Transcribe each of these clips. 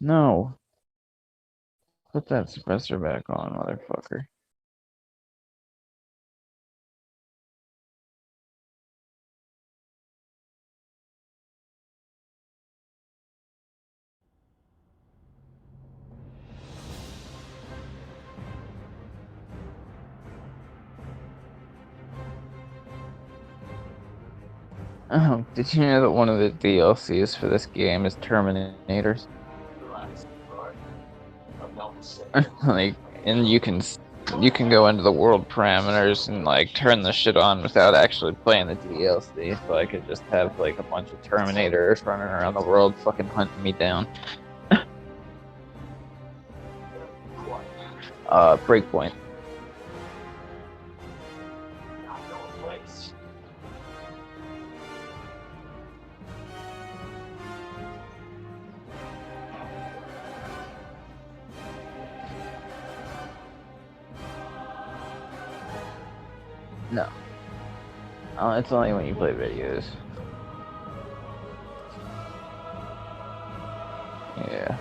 No. Put that suppressor back on, motherfucker. Did you know that one of the DLCs for this game is Terminators? Like, and you can go into the world parameters and like turn the shit on without actually playing the DLC. So I could just have like a bunch of Terminators running around the world, fucking hunting me down. Breakpoint. No, it's only when you play videos. Yeah.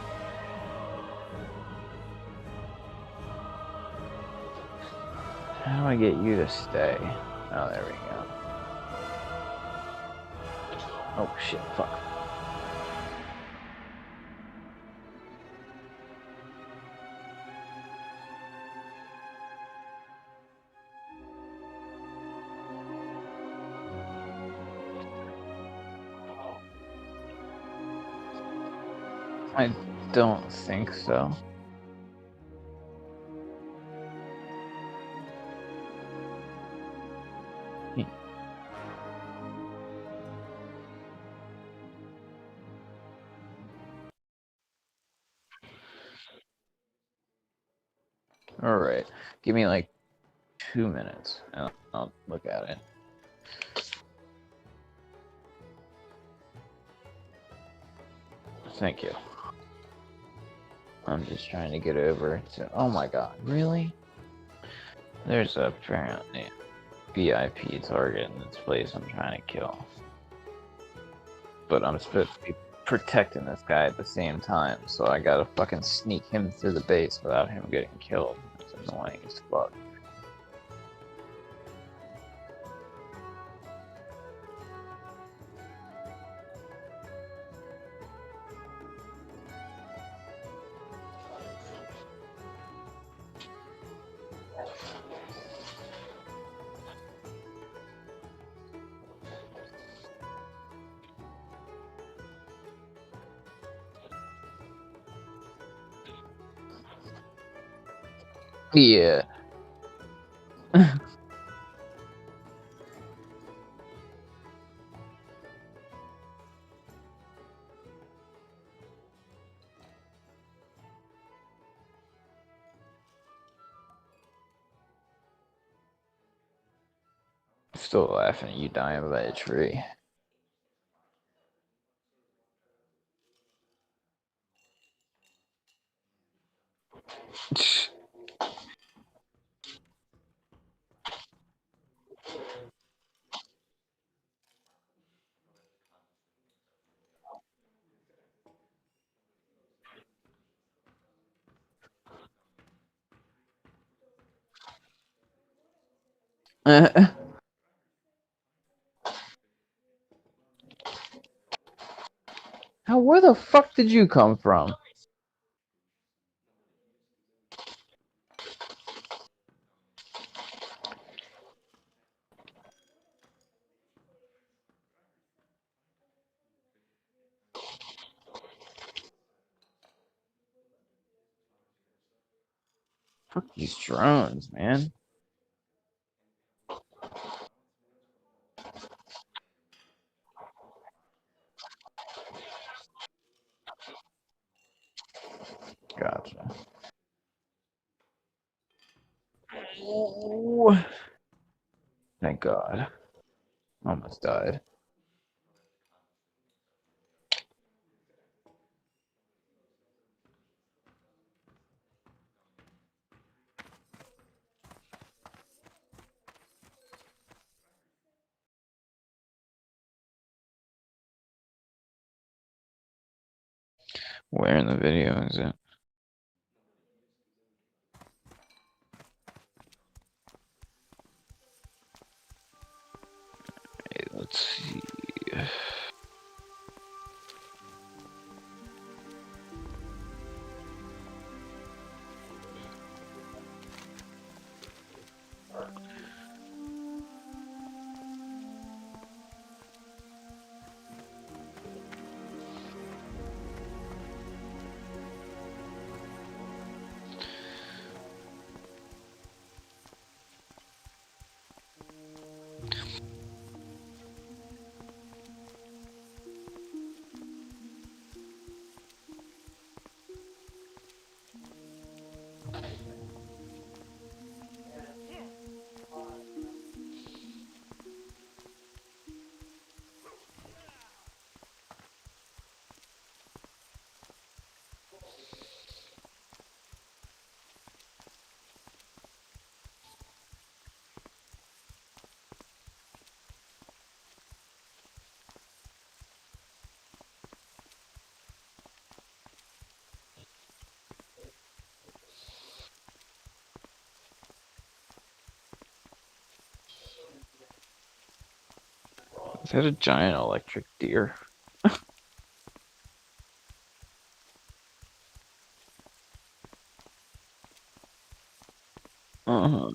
How do I get you to stay? Oh, there we go. Oh shit, fuck. I don't think so. All right, give me like 2 minutes, and I'll look at it. Thank you. I'm just trying to get over to. Oh my god, really? There's apparently VIP target in this place I'm trying to kill. But I'm supposed to be protecting this guy at the same time, so I gotta fucking sneak him through the base without him getting killed. It's annoying as fuck. Yeah. Still laughing at you dying by a tree. Where the fuck did you come from? Fuck these drones, man. Gotcha. Ooh. Thank God. Almost died. Where in the video is it? Hey, let's see. Is that a giant electric deer? Uh-huh.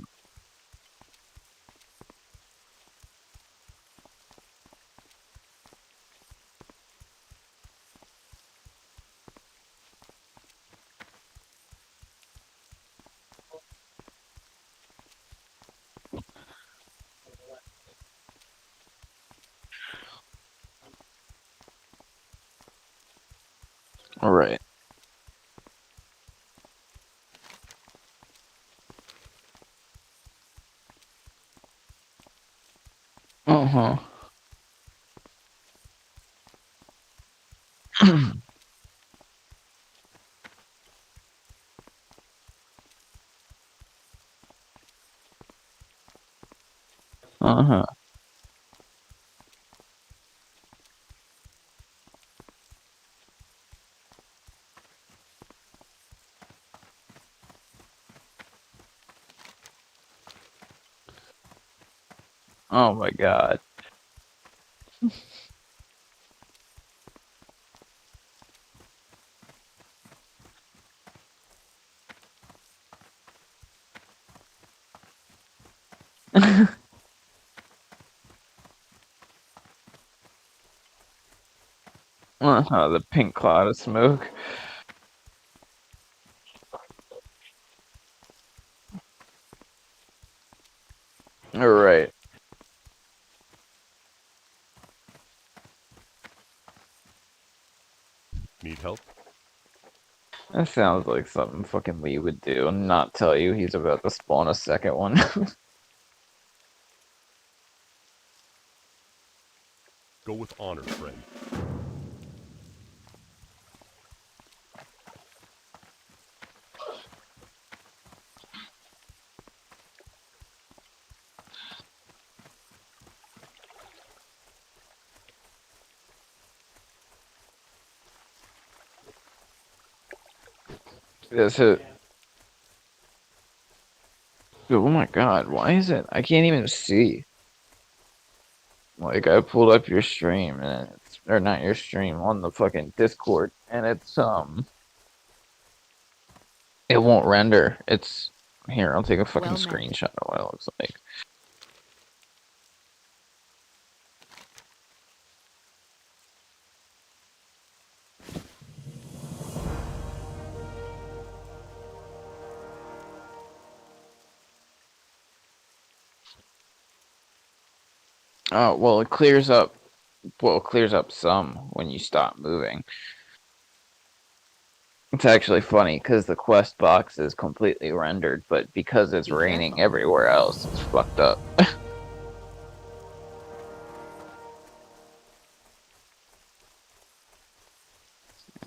All right. Uh-huh. Uh-huh. Oh my god. Uh-huh, the pink cloud of smoke. All right. Need help? That sounds like something fucking Lee would do and not tell you he's about to spawn a second one. Go with honor, friend. That's it. Oh my god, why is it? I can't even see. Like, I pulled up your stream and it's, or not your stream, on the fucking Discord, and it won't render. It's, here, I'll take a fucking screenshot of what it looks like. Oh, well, it clears up, well, it clears up some when you stop moving. It's actually funny because the quest box is completely rendered, but because it's raining everywhere else, it's fucked up.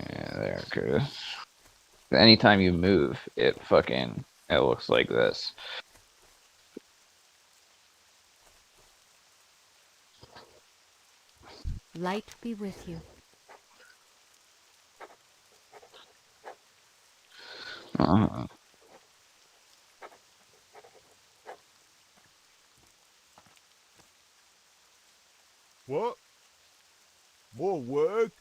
Yeah, there it goes. Anytime you move, it looks like this. Light be with you. Uh, What? More work?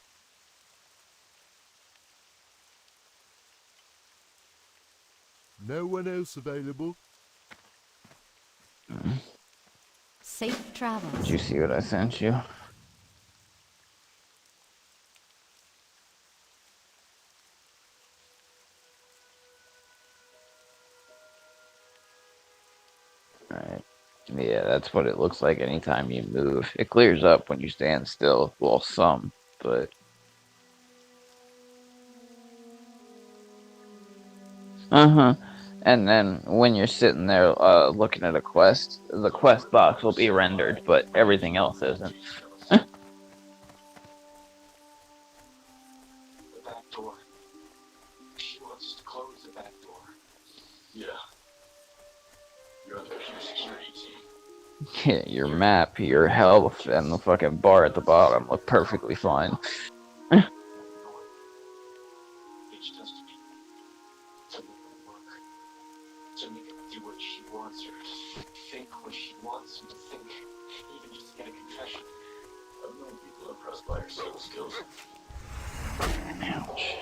No one else available? Safe did travels. you see what I sent you? Alright. Yeah, that's what it looks like anytime you move. It clears up when you stand still. Well, some, but... Uh-huh. And then when you're sitting there looking at a quest, the quest box will be rendered, but everything else isn't. The back door. She wants us to close the back door. Yeah. You're on the pure security team. Yeah, your map, your health, and the fucking bar at the bottom look perfectly fine. Reached us to make her work. To make her do what she wants her to think what she wants him to think. Even just to get a confession. I've known people impressed by her soul skills. Ouch.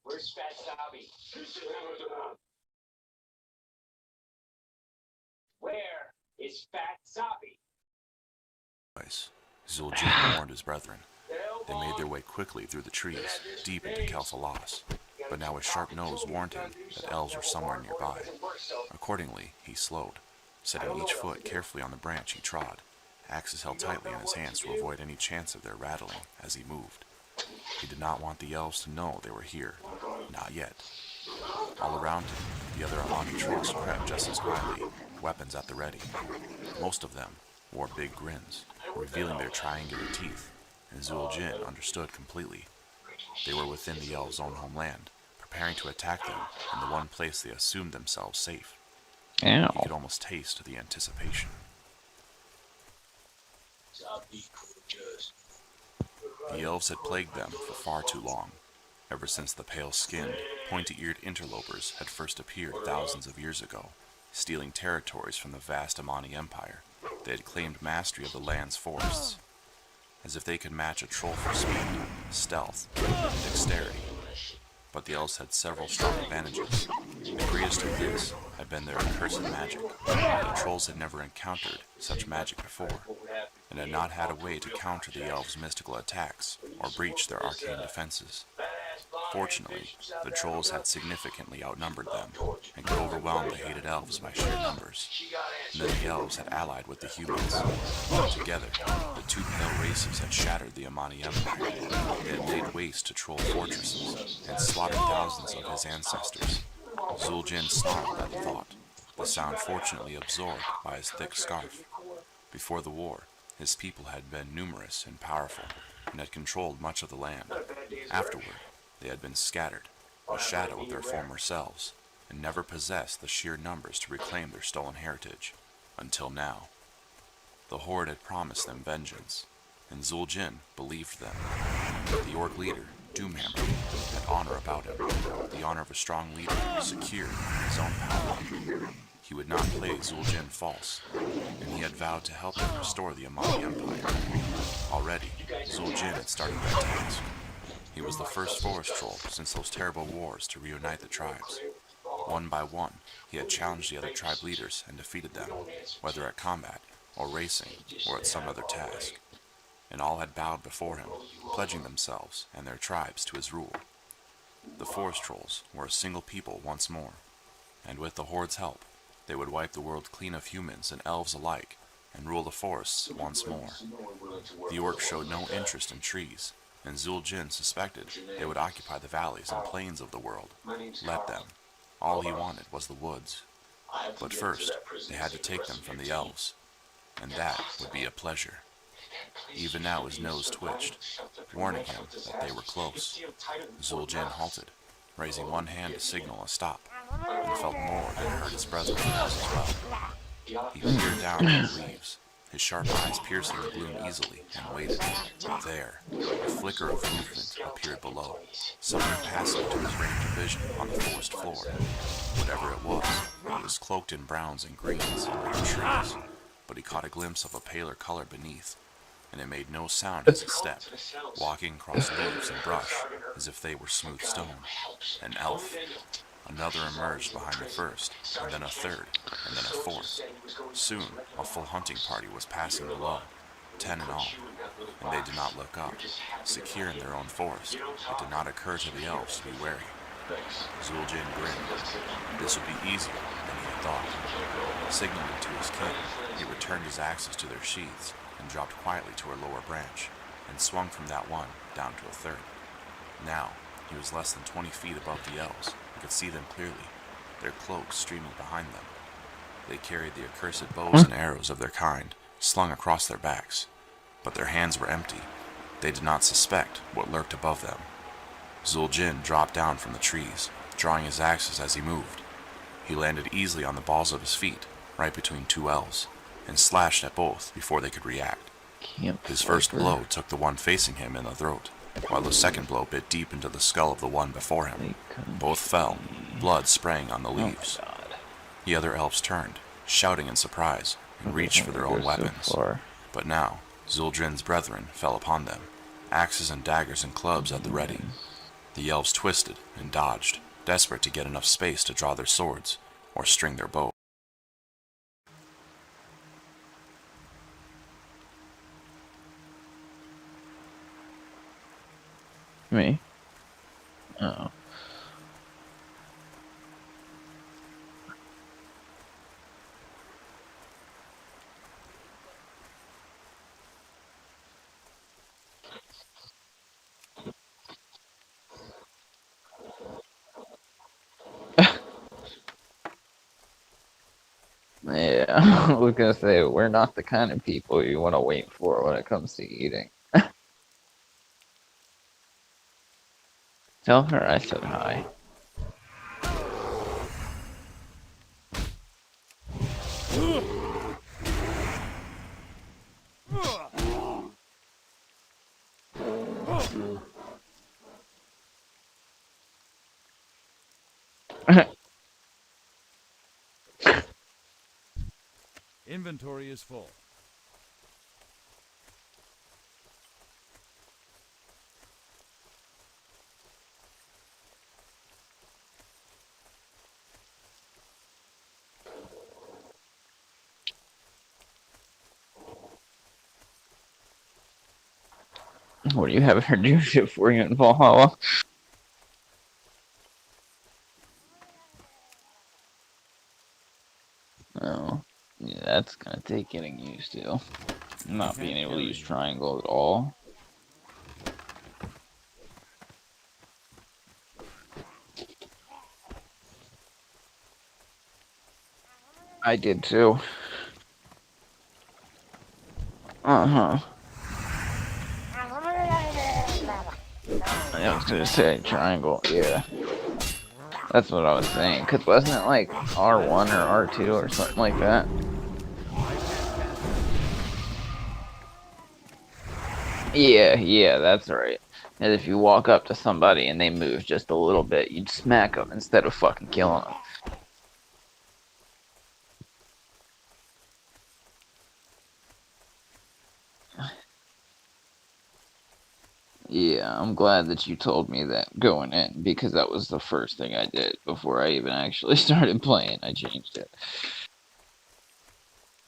Where's Fat Sabi? Where is Fat Sabi? Zul'jin warned his brethren. They made their way quickly through the trees, deep into Kel'Thalas, but now his sharp nose warned him that elves were somewhere nearby. Accordingly, he slowed, setting each foot carefully on the branch he trod, axes held tightly in his hands to avoid any chance of their rattling as he moved. He did not want the elves to know they were here, not yet. All around him, the other Amani trolls crept just as quietly, weapons at the ready. Most of them wore big grins, revealing their triangular teeth, and Zul'jin understood completely. They were within the elves' own homeland, preparing to attack them in the one place they assumed themselves safe. Ow. He could almost taste the anticipation. The elves had plagued them for far too long, ever since the pale-skinned, pointy-eared interlopers had first appeared thousands of years ago, stealing territories from the vast Amani Empire. They had claimed mastery of the land's forests, as if they could match a troll for speed, stealth, and dexterity. But the elves had several strong advantages. The greatest of this had been their accursed magic. The trolls had never encountered such magic before, and had not had a way to counter the elves' mystical attacks or breach their arcane defenses. Fortunately, the trolls had significantly outnumbered them, and could overwhelm the hated elves by sheer numbers. And then the elves had allied with the humans. Together, the two pale races had shattered the Amani Empire. They had laid waste to troll fortresses, and slaughtered thousands of his ancestors. Zul'jin snarled at the thought, the sound fortunately absorbed by his thick scarf. Before the war, his people had been numerous and powerful, and had controlled much of the land. Afterward, they had been scattered, a shadow of their former selves, and never possessed the sheer numbers to reclaim their stolen heritage, until now. The Horde had promised them vengeance, and Zul'jin believed them. The Orc leader, Doomhammer, had honor about him, the honor of a strong leader, secure in his own power. He would not play Zul'jin false, and he had vowed to help him restore the Amani Empire. Already, Zul'jin had started that task. He was the first forest troll since those terrible wars to reunite the tribes. One by one, he had challenged the other tribe leaders and defeated them, whether at combat, or racing, or at some other task. And all had bowed before him, pledging themselves and their tribes to his rule. The forest trolls were a single people once more, and with the Horde's help, they would wipe the world clean of humans and elves alike, and rule the forests once more. The orcs showed no interest in trees, and Zul'jin suspected they would occupy the valleys and plains of the world. Let them. All he wanted was the woods. But first, they had to take them from the elves, and that would be a pleasure. Even now his nose twitched, warning him that they were close. Zul'jin halted, raising one hand to signal a stop, and felt more than heard his brethren as well. He peered down at the leaves, his sharp eyes piercing the gloom easily, and waited. But there, a flicker of movement appeared below, something passing to his range of vision on the forest floor. Whatever it was cloaked in browns and greens like the trees, but he caught a glimpse of a paler color beneath, and it made no sound as it stepped, walking across leaves and brush as if they were smooth stone. An elf. Another emerged behind the first, and then a third, and then a fourth. Soon, a full hunting party was passing below, 10 in all, and they did not look up. Secure in their own forest, it did not occur to the elves to be wary. Zul'jin grinned. This would be easier than he had thought. Signaling to his kin, he returned his axes to their sheaths and dropped quietly to a lower branch, and swung from that one down to a third. Now, he was less than 20 feet above the elves, and could see them clearly, their cloaks streaming behind them. They carried the accursed bows and arrows of their kind, slung across their backs, but their hands were empty. They did not suspect what lurked above them. Zul'jin dropped down from the trees, drawing his axes as he moved. He landed easily on the balls of his feet, right between two elves, and slashed at both before they could react. His first blow took the one facing him in the throat, while the second blow bit deep into the skull of the one before him. Both fell, blood spraying on the leaves. The other elves turned, shouting in surprise, and reached for their own weapons. But now, Zul'jin's brethren fell upon them, axes and daggers and clubs at the ready. The elves twisted and dodged, desperate to get enough space to draw their swords or string their bow. Me? Oh. Yeah, I was gonna say, we're not the kind of people you want to wait for when it comes to eating. Tell her I said hi. Inventory is full. What do you have her do shit for you in Valhalla? Oh, yeah, that's gonna take getting used to. Not being able to use triangle at all. I did too. Uh-huh. I was gonna say triangle, yeah. That's what I was saying, cause wasn't it like R1 or R2 or something like that? Yeah, that's right. And if you walk up to somebody and they move just a little bit, you'd smack them instead of fucking killing them. Yeah, I'm glad that you told me that going in, because that was the first thing I did before I even actually started playing. I changed it.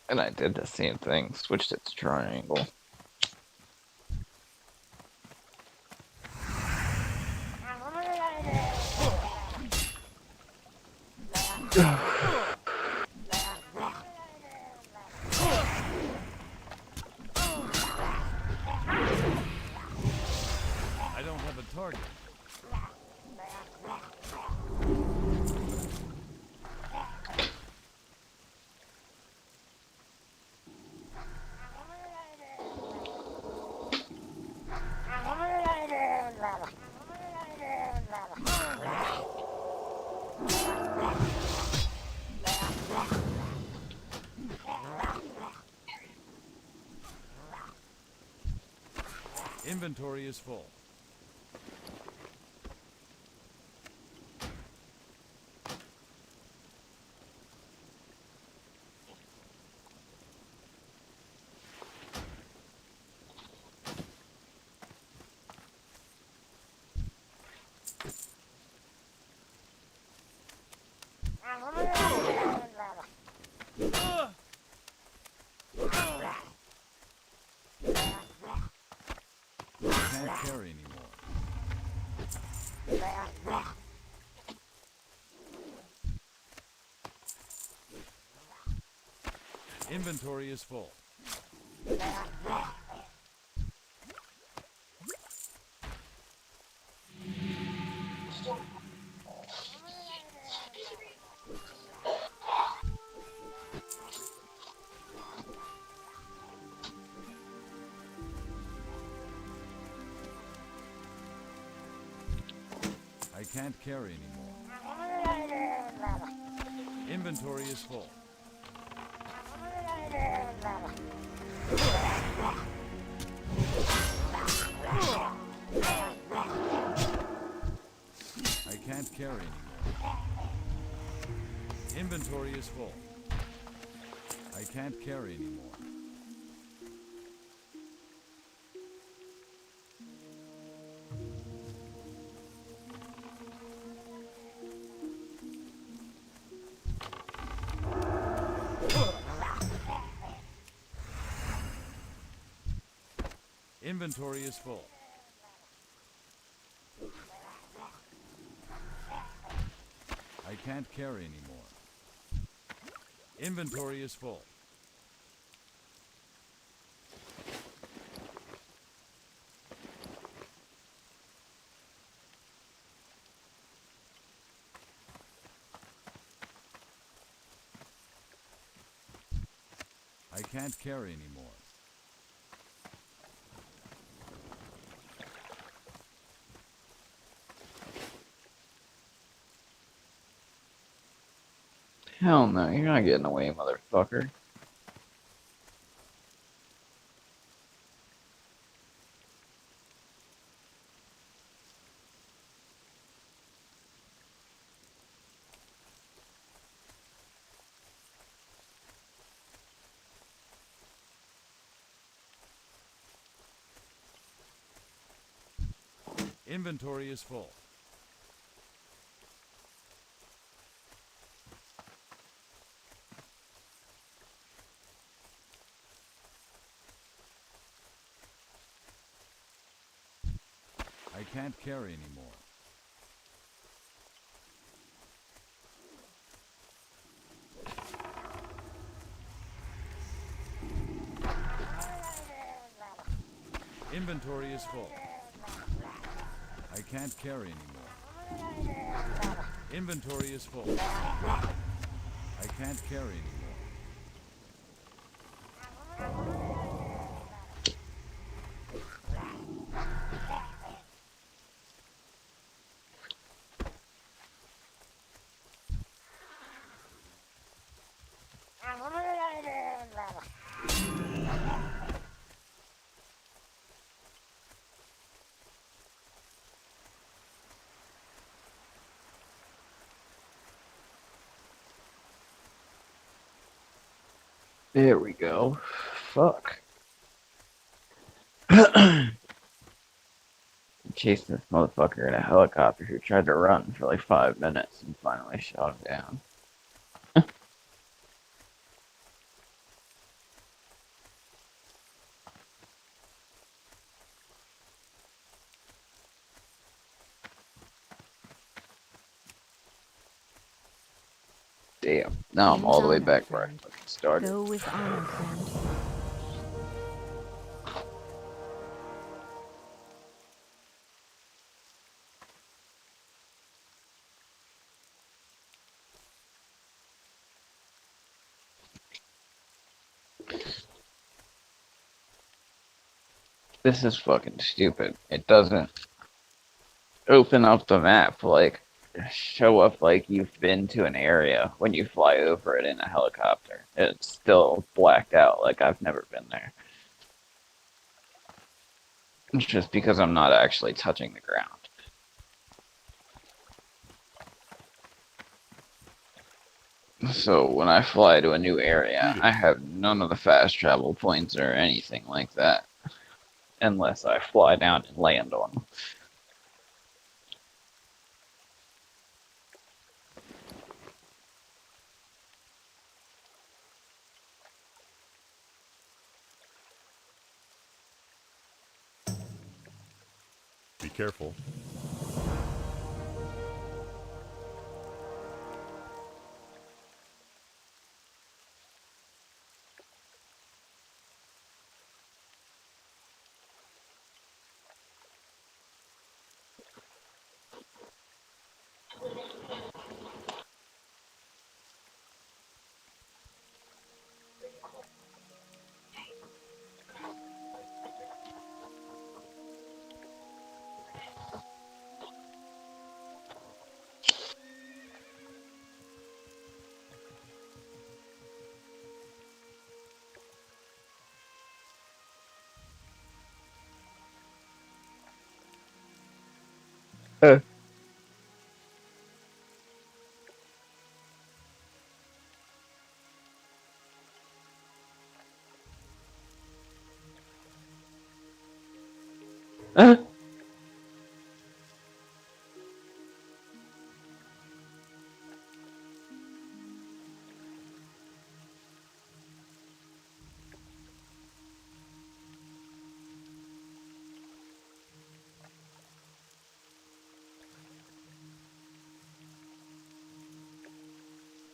And I did the same thing, switched it to triangle. I don't have a target. Inventory is full. Can't carry anymore. Inventory is full. I can't carry anymore. Inventory is full. I can't carry anymore. Inventory is full. I can't carry anymore. Inventory is full. I can't carry anymore. Inventory is full. I can't carry anymore. Hell no, you're not getting away, motherfucker. Inventory is full. I can't carry anymore. Inventory is full. I can't carry anymore. Inventory is full. I can't carry anymore. There we go. Fuck. Chasing this motherfucker in a helicopter who tried to run for like 5 minutes and finally shot him down. Damn. Now I'm all the way back where I fucking started. Go with honor, friend. This is fucking stupid. It doesn't open up the map, like, show up like you've been to an area when you fly over it in a helicopter. It's still blacked out like I've never been there. just because I'm not actually touching the ground. So when I fly to a new area, I have none of the fast travel points or anything like that. Unless I fly down and land on them. Be careful.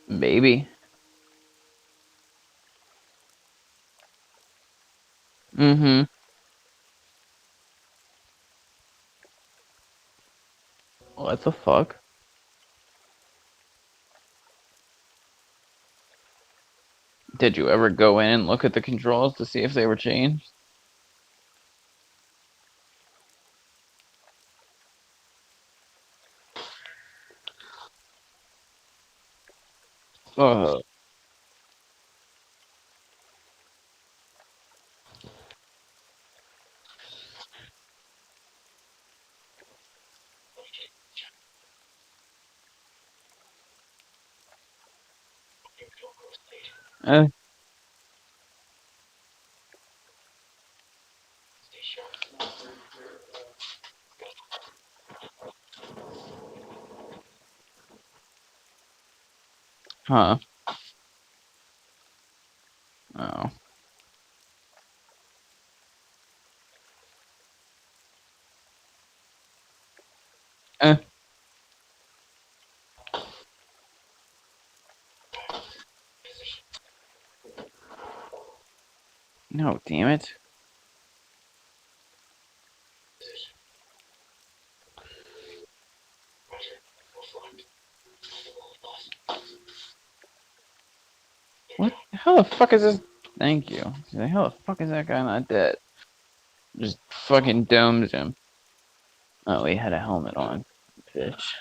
Maybe. Mm-hmm. What the fuck? Did you ever go in and look at the controls to see if they were changed? Oh. Uh, huh. Oh. Uh, no, damn it. What? How the fuck is this? Thank you. How the fuck is that guy not dead? Just fucking domes him. Oh, he had a helmet on. Bitch.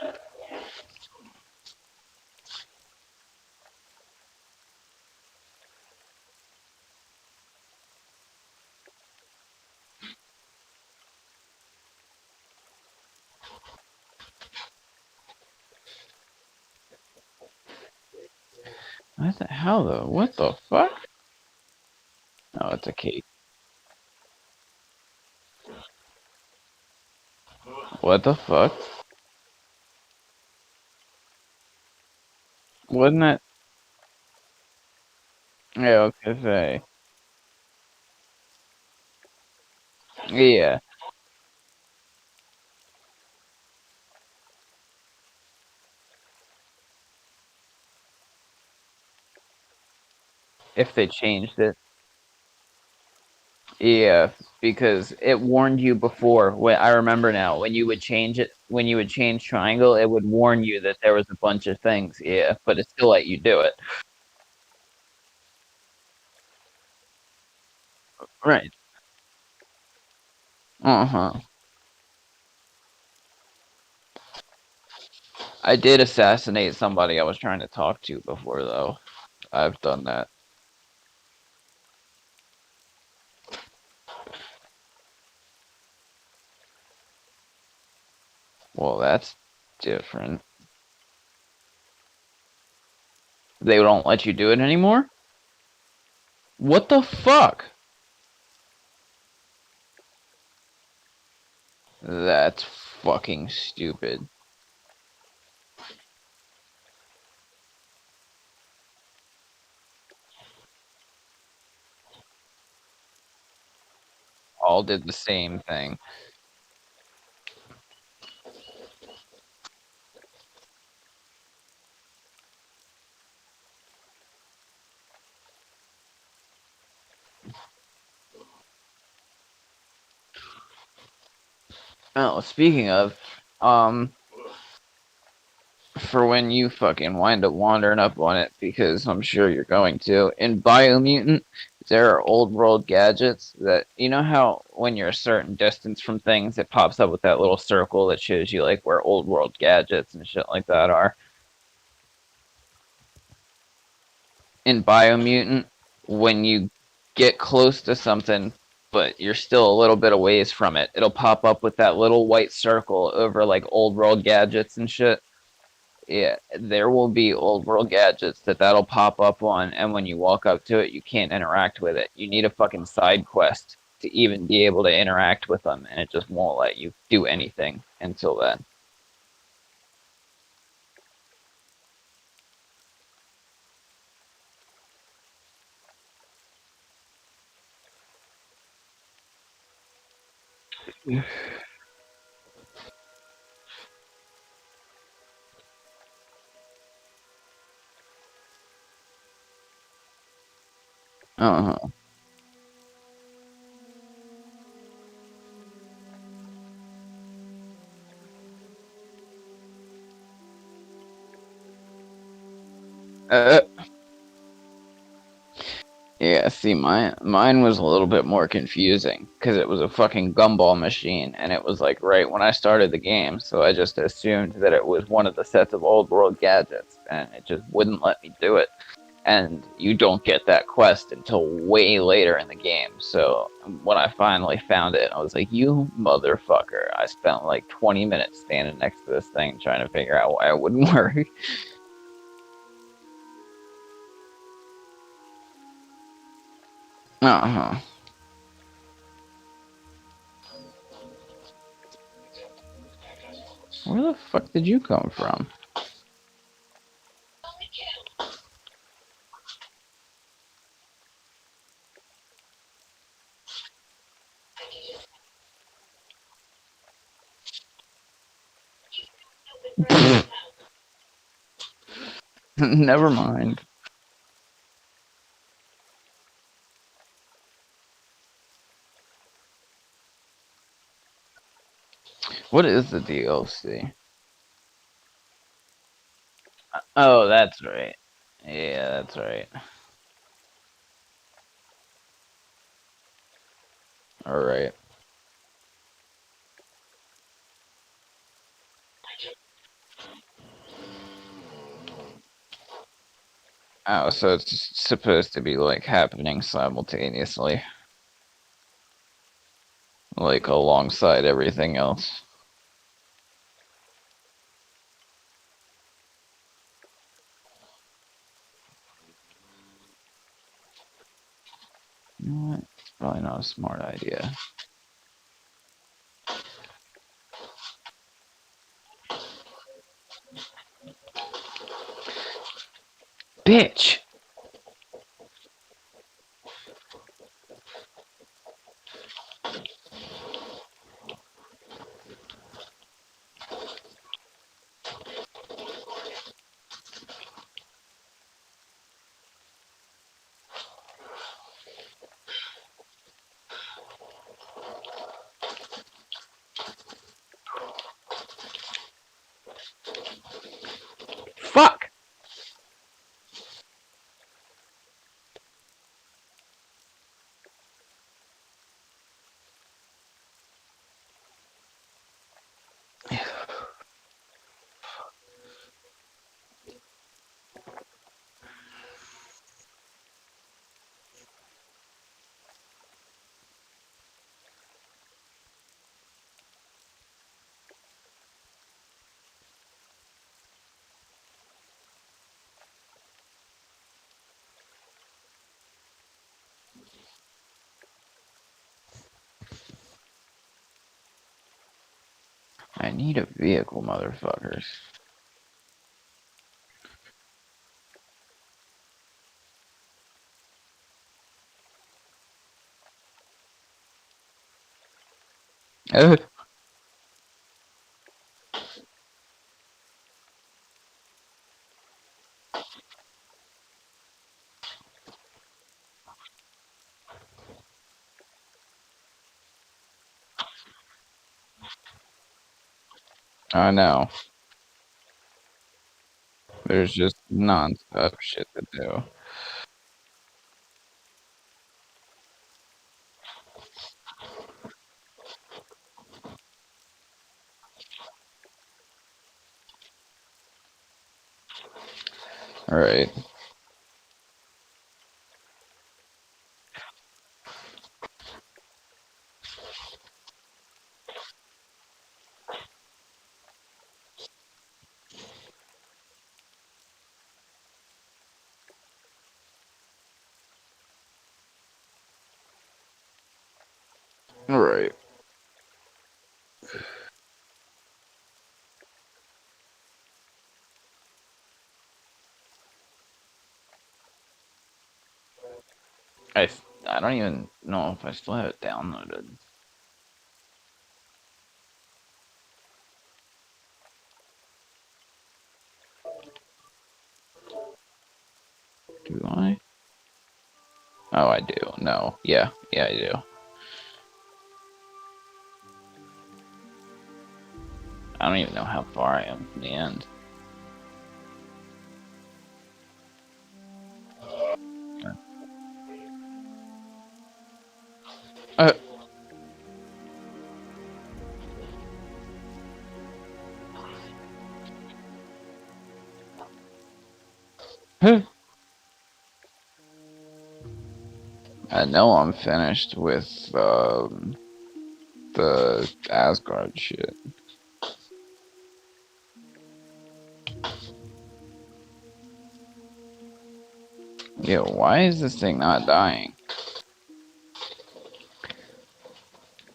What the hell though? What the fuck? Oh, it's a cake. What the fuck? Wasn't that? Yeah, I was gonna say. Yeah, if they changed it. Yeah, because it warned you before. When I remember now, when you would change it, when you would change triangle, it would warn you that there was a bunch of things. Yeah, but it still let you do it. Right. Uh-huh. I did assassinate somebody I was trying to talk to before, though. I've done that. Well, that's different. They don't let you do it anymore? What the fuck? That's fucking stupid. All did the same thing. Oh, speaking of, for when you fucking wind up wandering up on it, because I'm sure you're going to, in Biomutant, there are old world gadgets that, you know how when you're a certain distance from things, it pops up with that little circle that shows you like where old world gadgets and shit like that are? In Biomutant, when you get close to something, but you're still a little bit of ways from it, it'll pop up with that little white circle over like old world gadgets and shit. Yeah, there will be old world gadgets that'll pop up on, and when you walk up to it, you can't interact with it. You need a fucking side quest to even be able to interact with them, and it just won't let you do anything until then. Uh-huh. Uh, Yeah, see, mine was a little bit more confusing because it was a fucking gumball machine, and it was like right when I started the game, so I just assumed that it was one of the sets of old world gadgets, and it just wouldn't let me do it. And you don't get that quest until way later in the game. So when I finally found it, I was like, "You motherfucker!" I spent like 20 minutes standing next to this thing trying to figure out why it wouldn't work. Uh-huh. Where the fuck did you come from? Never mind. What is the DLC? Oh, that's right. Yeah, that's right. All right. Oh, so it's supposed to be like happening simultaneously, like alongside everything else. You know what? It's probably not a smart idea. Bitch! Fuck! I need a vehicle, motherfuckers. I know. There's just non-stop shit to do. Alright. Alright. I don't even know if I still have it downloaded. Do I? Oh, I do. No. Yeah. Yeah, I do. I don't even know how far I am from the end. Uh, I know I'm finished with the Asgard shit. Yeah, why is this thing not dying?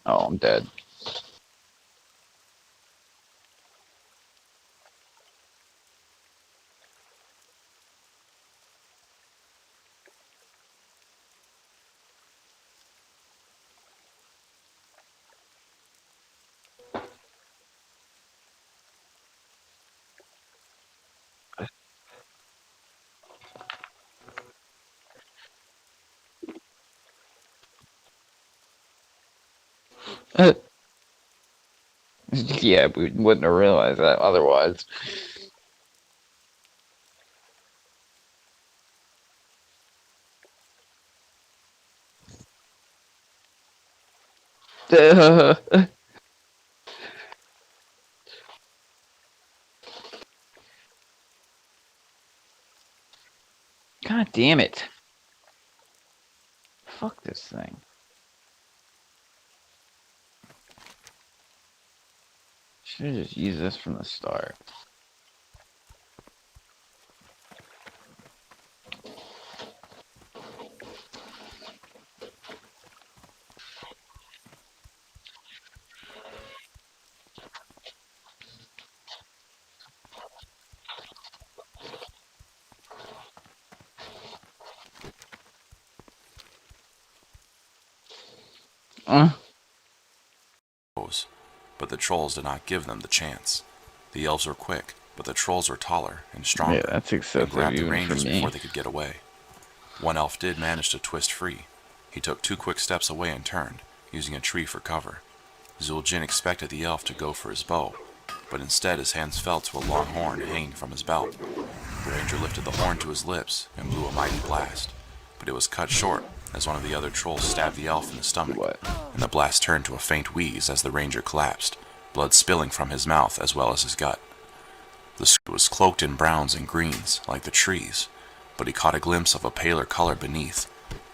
Oh, I'm dead. Yeah, we wouldn't have realized that otherwise. God damn it. Fuck this thing. Should have just used this from the start. Uh, But the trolls did not give them the chance. The elves were quick, but the trolls were taller and yeah, stronger, that's and excessive grabbed the even for rangers before me. they could get away. One elf did manage to twist free. He took 2 quick steps away and turned, using a tree for cover. Zul'jin expected the elf to go for his bow, but instead his hands fell to a long horn hanging from his belt. The ranger lifted the horn to his lips and blew a mighty blast, but it was cut short as one of the other trolls stabbed the elf in the stomach, What? and the blast turned to a faint wheeze as the ranger collapsed, blood spilling from his mouth as well as his gut. The scout was cloaked in browns and greens, like the trees, but he caught a glimpse of a paler color beneath,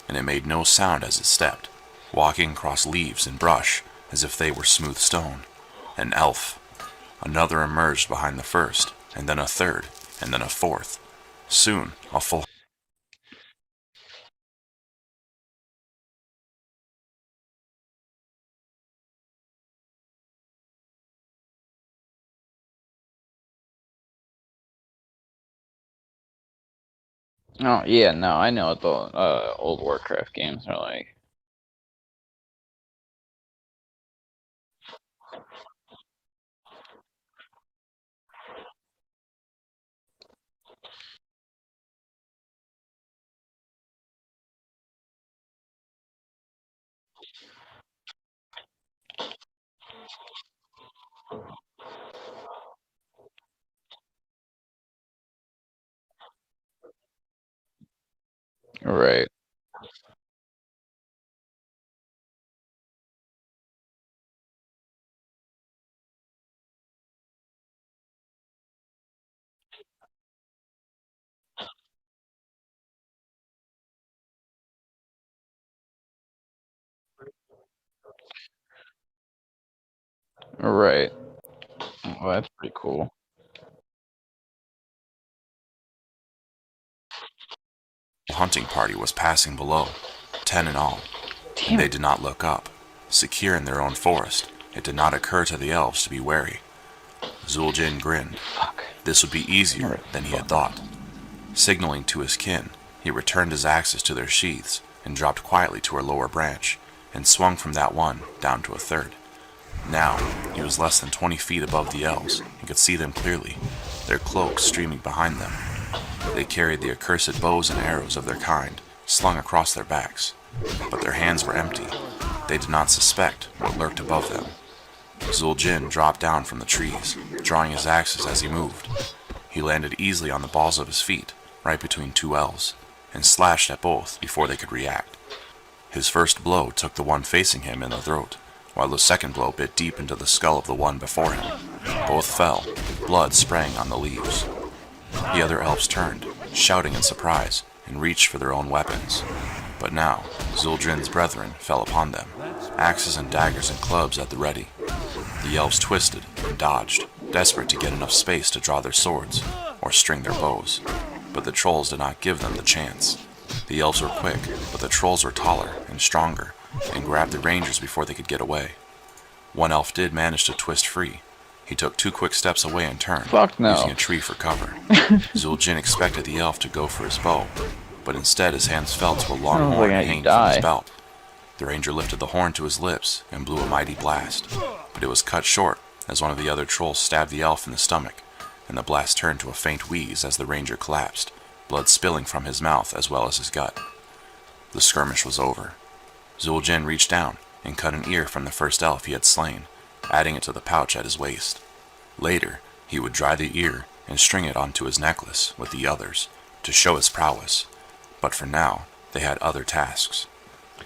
and it made no sound as it stepped, walking across leaves and brush as if they were smooth stone. An elf. Another emerged behind the first, and then a third, and then a fourth. Soon, a full Oh yeah, no, I know what the old Warcraft games are like. Right, right. Well, that's pretty cool. Hunting party was passing below, 10 in all, and Damn they it. did not look up. Secure in their own forest, it did not occur to the elves to be wary. Zul'jin grinned. Fuck. This would be easier than he had thought. Signaling to his kin, he returned his axes to their sheaths and dropped quietly to a lower branch, and swung from that one down to a third. Now, he was less than 20 feet above the elves and could see them clearly, their cloaks streaming behind them. They carried the accursed bows and arrows of their kind, slung across their backs, but their hands were empty. They did not suspect what lurked above them. Zul'jin dropped down from the trees, drawing his axes as he moved. He landed easily on the balls of his feet, right between two elves, and slashed at both before they could react. His first blow took the one facing him in the throat, while the second blow bit deep into the skull of the one before him. Both fell, blood spraying on the leaves. The other elves turned, shouting in surprise, and reached for their own weapons. But now, Zul'jin's brethren fell upon them, axes and daggers and clubs at the ready. The elves twisted and dodged, desperate to get enough space to draw their swords, or string their bows. But the trolls did not give them the chance. The elves were quick, but the trolls were taller and stronger, and grabbed the rangers before they could get away. One elf did manage to twist free. He took 2 quick steps away and turned, Fuck no. using a tree for cover. Zul'jin expected the elf to go for his bow, but instead his hands fell to a long Sounds horn like how you hanging from his die. belt. The ranger lifted the horn to his lips and blew a mighty blast, but it was cut short as one of the other trolls stabbed the elf in the stomach, and the blast turned to a faint wheeze as the ranger collapsed, blood spilling from his mouth as well as his gut. The skirmish was over. Zul'jin reached down and cut an ear from the first elf he had slain, adding it to the pouch at his waist. Later, he would dry the ear and string it onto his necklace with the others to show his prowess. But for now, they had other tasks.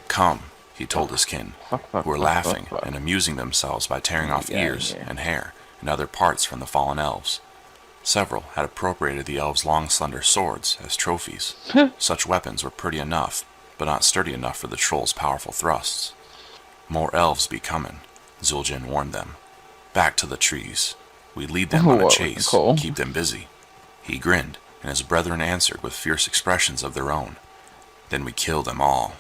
Come, he told his kin, who were laughing and amusing themselves by tearing off ears and hair and other parts from the fallen elves. Several had appropriated the elves' long, slender swords as trophies. Such weapons were pretty enough, but not sturdy enough for the trolls' powerful thrusts. More elves be comin', Zul'jin warned them. Back to the trees. We lead them on a chase, keep them busy. He grinned, and his brethren answered with fierce expressions of their own. Then we kill them all.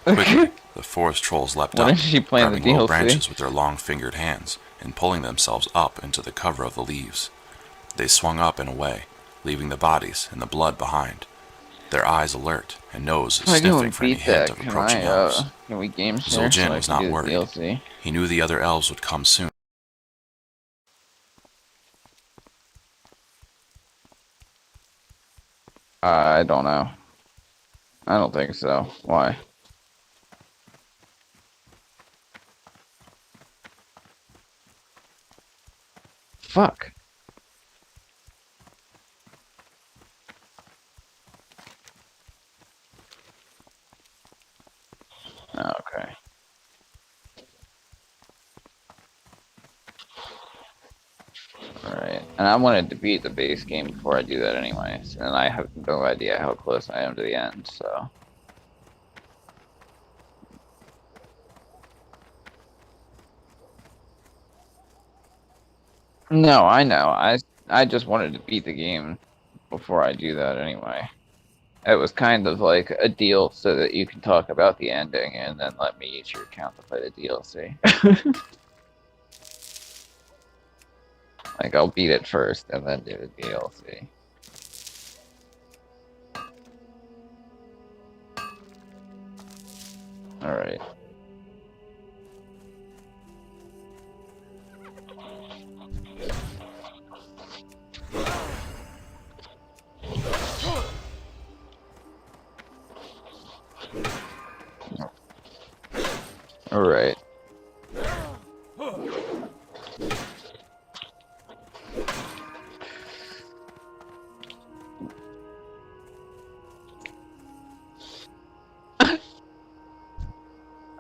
Quickly, the forest trolls leapt up, grabbing low branches with their long-fingered hands, and pulling themselves up into the cover of the leaves. They swung up and away, leaving the bodies and the blood behind, their eyes alert and noses sniffing for any hint of approaching elves. Zul'jin was not worried. He knew the other elves would come soon. I don't know. I don't think so. Why? Fuck. Okay. Alright. And I wanted to beat the base game before I do that anyways. And I have no idea how close I am to the end, so. No, I know. I just wanted to beat the game before I do that anyway. It was kind of like a deal so that you can talk about the ending and then let me use your account to play the DLC. Like, I'll beat it first and then do the DLC. Alright. Alright.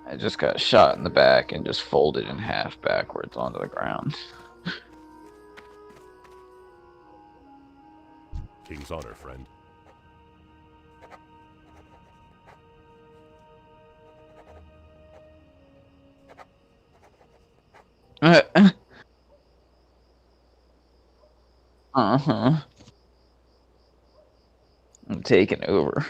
I just got shot in the back and just folded in half backwards onto the ground. King's honor, friend. Uh-huh. I'm taking over.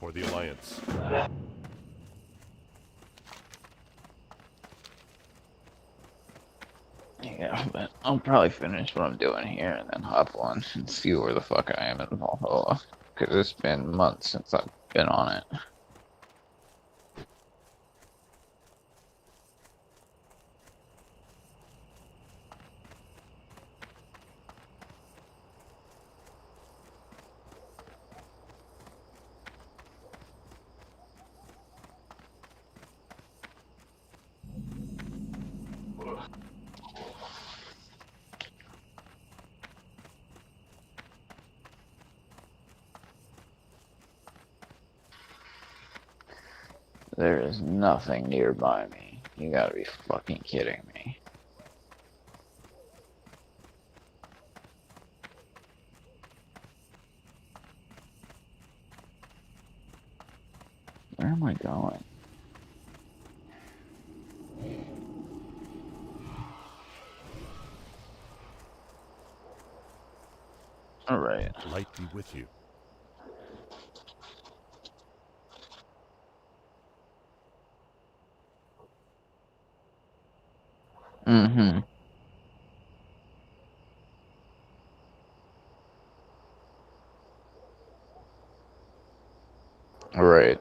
For the Alliance. Yeah, but I'll probably finish what I'm doing here and then hop on and see where the fuck I am in Valhalla. Because it's been months since I've been on it. There is nothing nearby me. You gotta be fucking kidding me. Where am I going? Alright. Light be with you. Mm-hmm. Alright.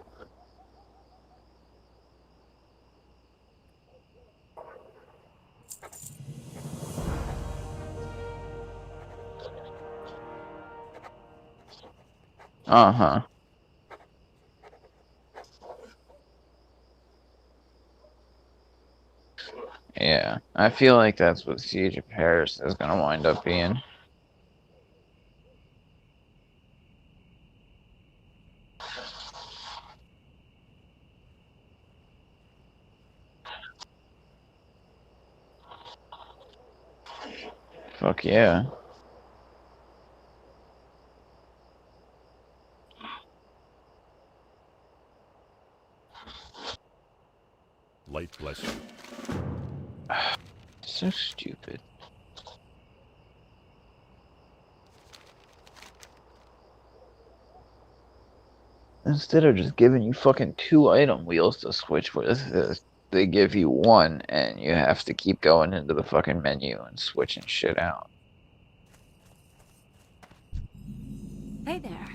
Uh-huh. Yeah. I feel like that's what Siege of Paris is gonna wind up being. Fuck yeah. Light bless you. So stupid. Instead of just giving you fucking 2 item wheels to switch with, they give you one and you have to keep going into the fucking menu and switching shit out. Hey there.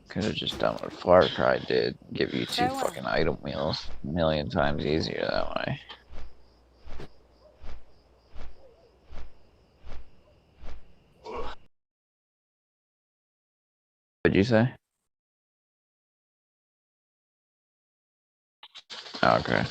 Could have just done what Far Cry did. Give you 2 Farewell. fucking item wheels. A million times easier that way. What'd you say? Okay.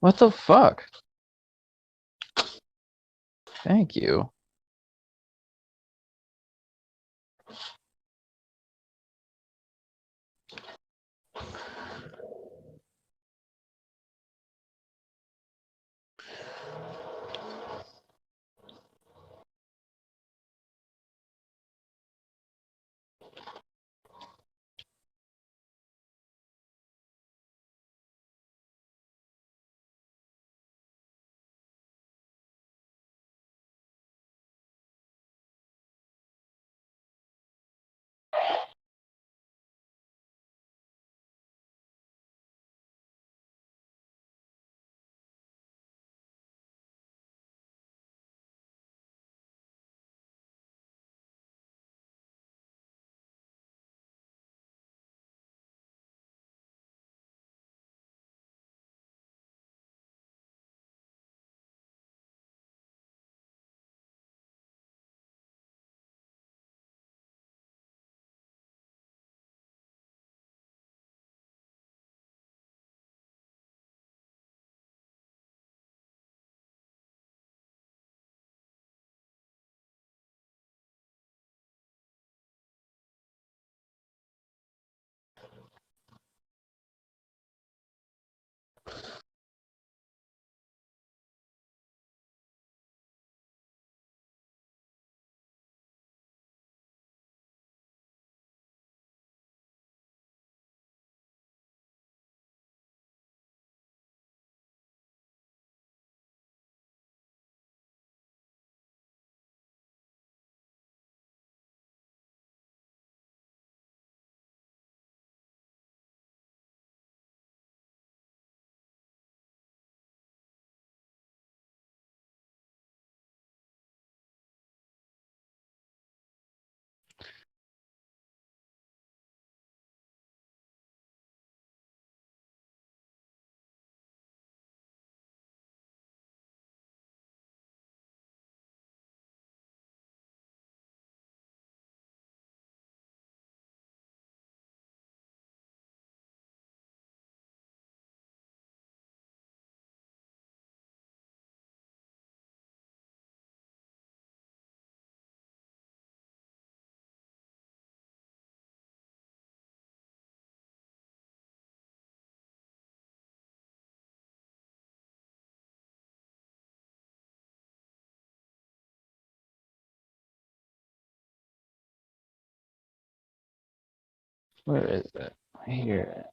What the fuck? Thank you. Where is it? Here.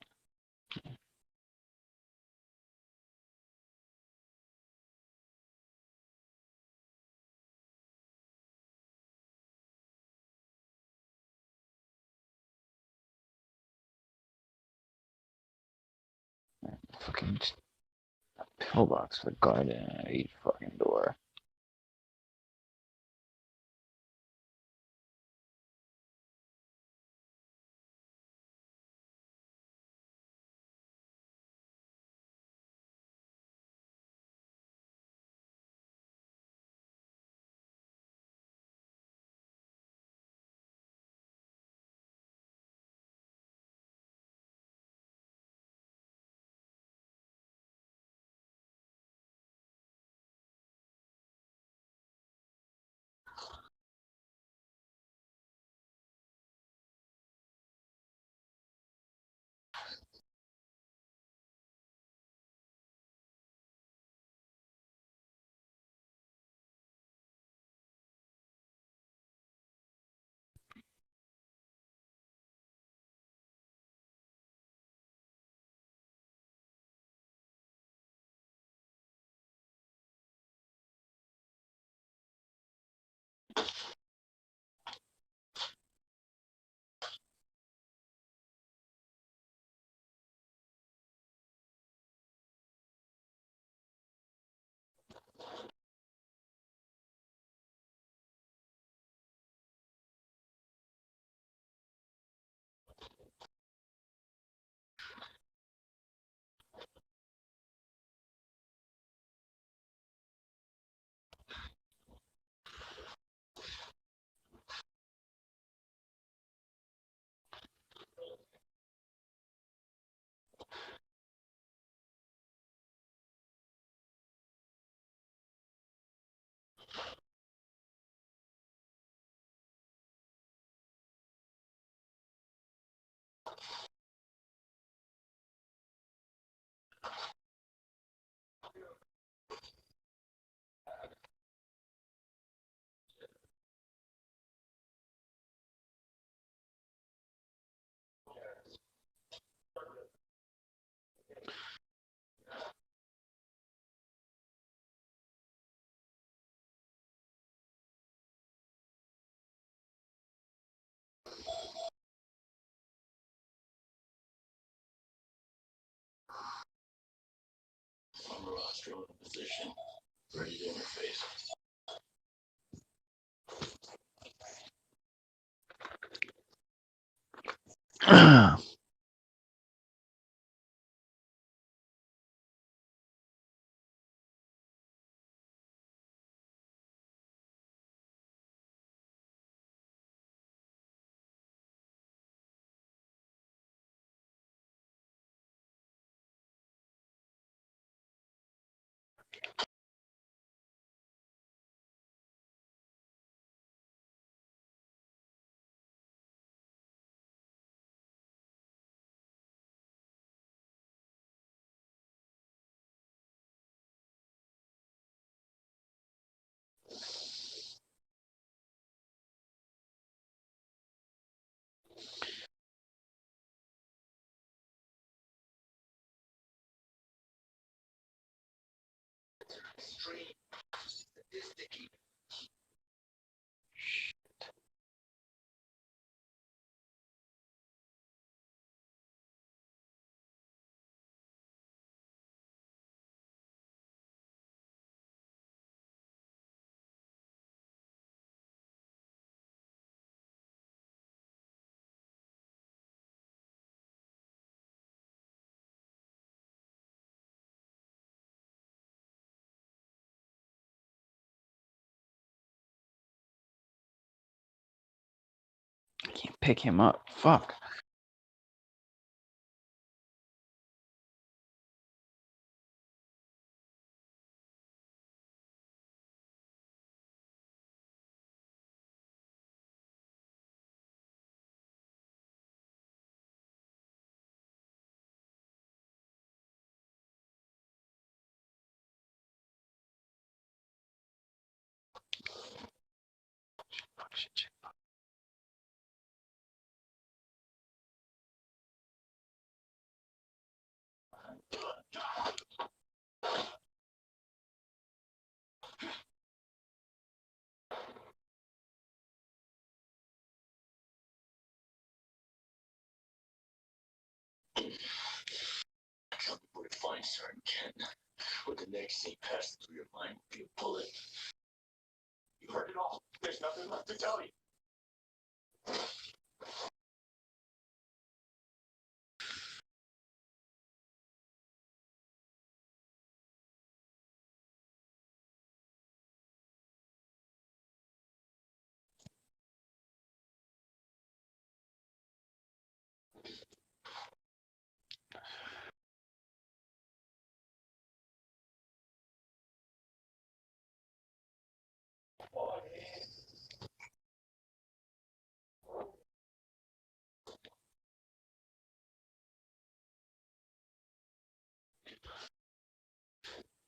Fucking pillbox for garden at each fucking door. armor roster in position, ready to interface. Extreme, sadistic. I can't pick him up. Fuck. Fuck, shit. Tell me where to find Sergeant Ken. What the next thing passing through your mind would be a bullet. You heard it all. There's nothing left to tell you.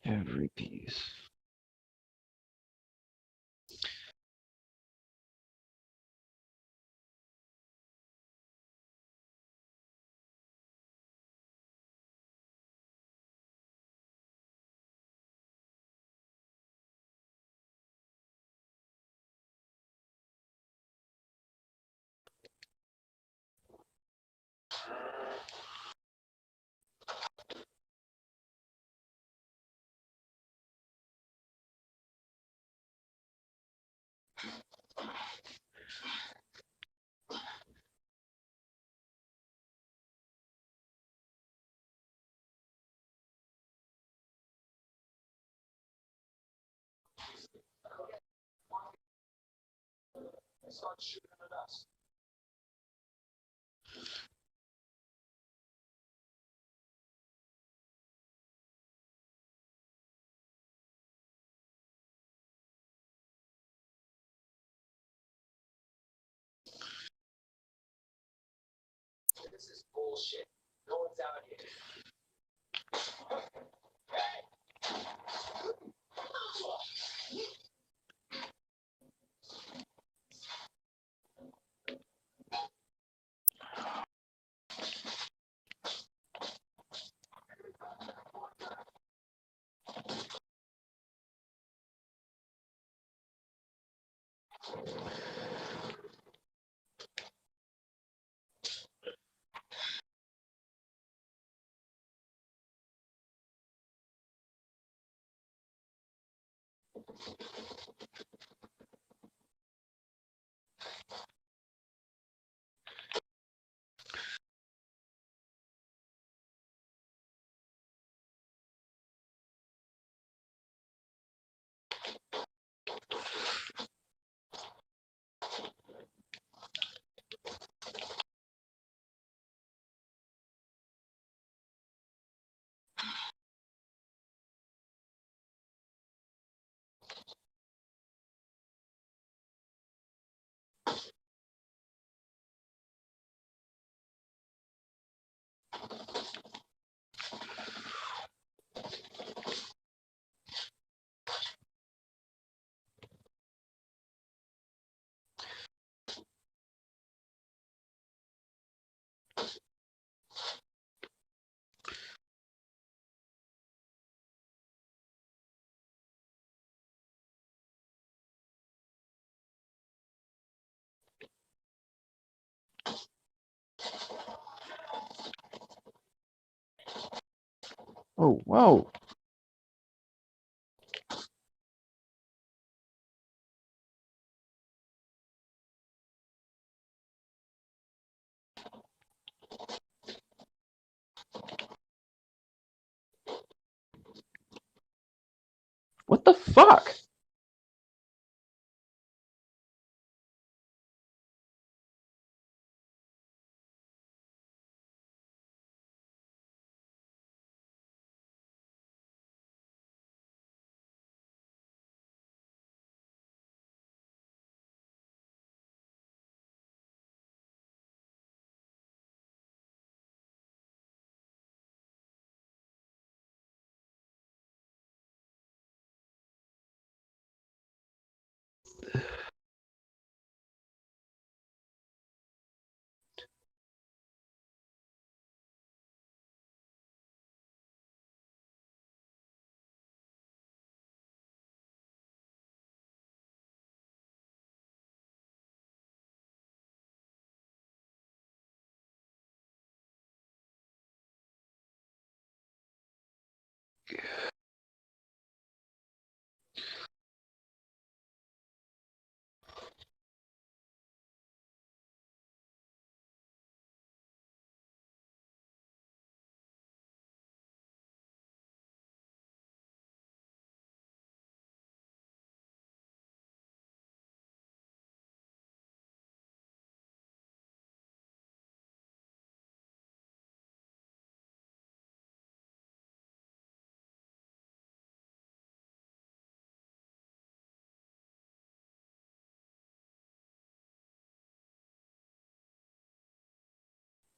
Every piece. Start shooting at us. This is bullshit. No one's out here. Oh, whoa. What the fuck?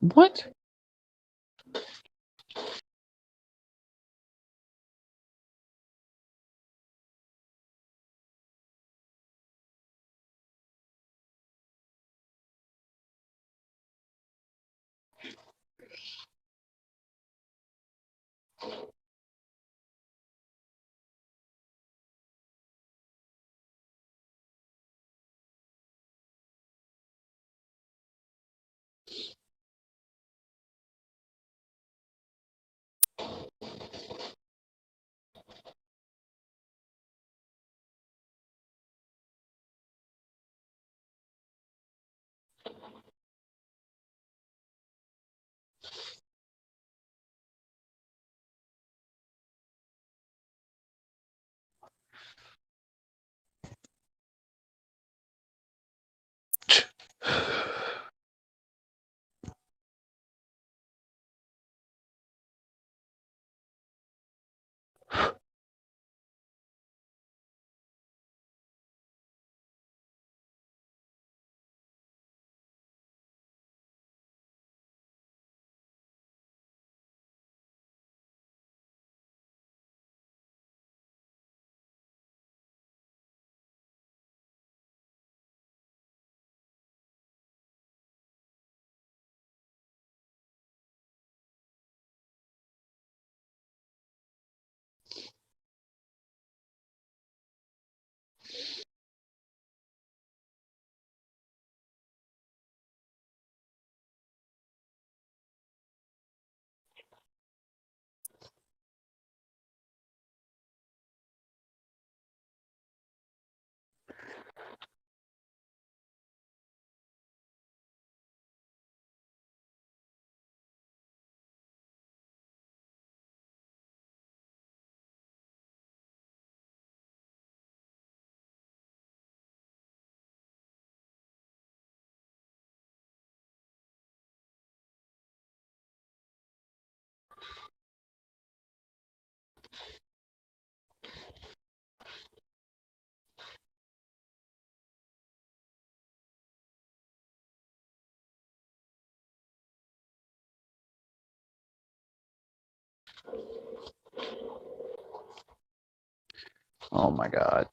What? Oh my god.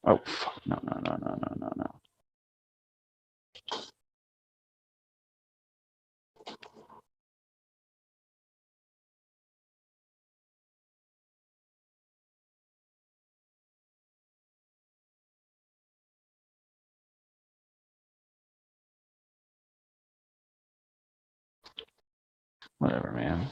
Oh fuck, no, no, no, no, no, no, no. Whatever, man.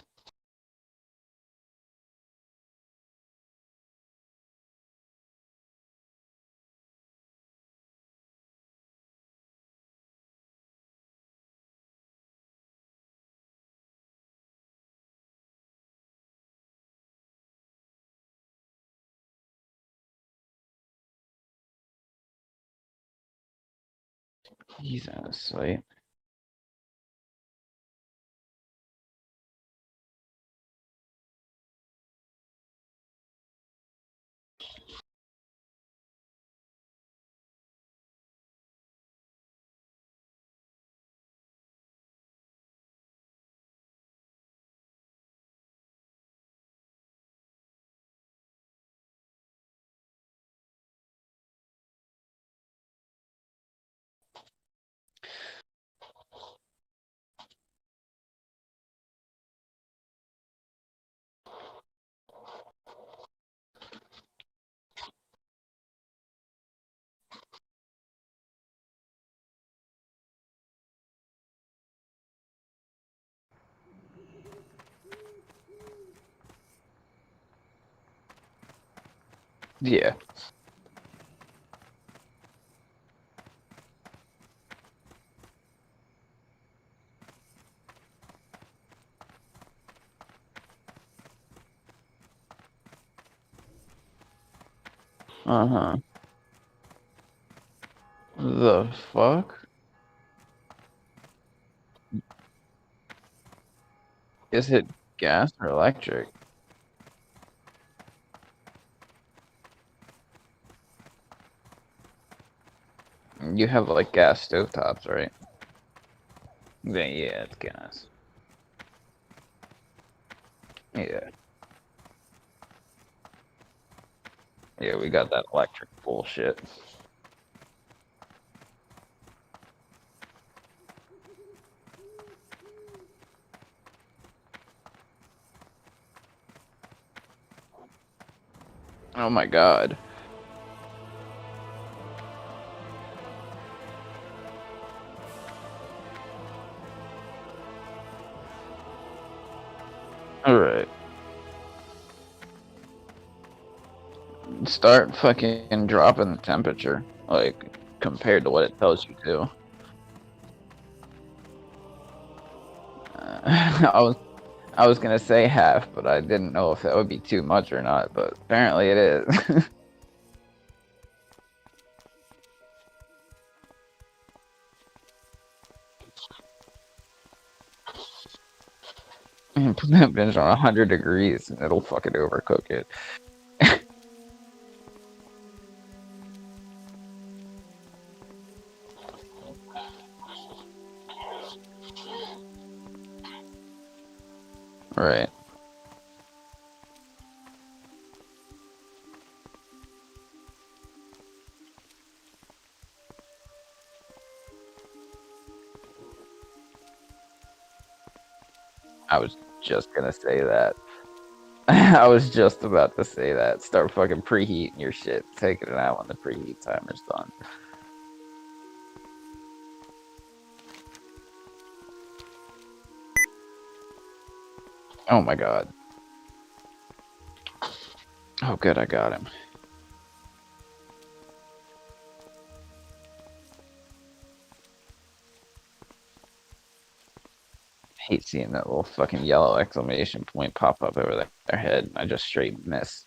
He's out of sight. Yeah. Uh-huh. The fuck? Is it gas or electric? You have like gas stovetops, right? Then yeah, it's gas. Yeah. Yeah, we got that electric bullshit. Oh my god. Alright. Start fucking dropping the temperature, like, compared to what it tells you to. I was gonna say half, but I didn't know if that would be too much or not, but apparently it is. Put that bitch on 100 degrees and it'll fucking overcook it. Right. I was just gonna say that. I was just about to say that. Start fucking preheating your shit. Taking it out when the preheat timer's done. Oh my god. Oh good, I got him. Hate seeing that little fucking yellow exclamation point pop up over their head. I just straight miss.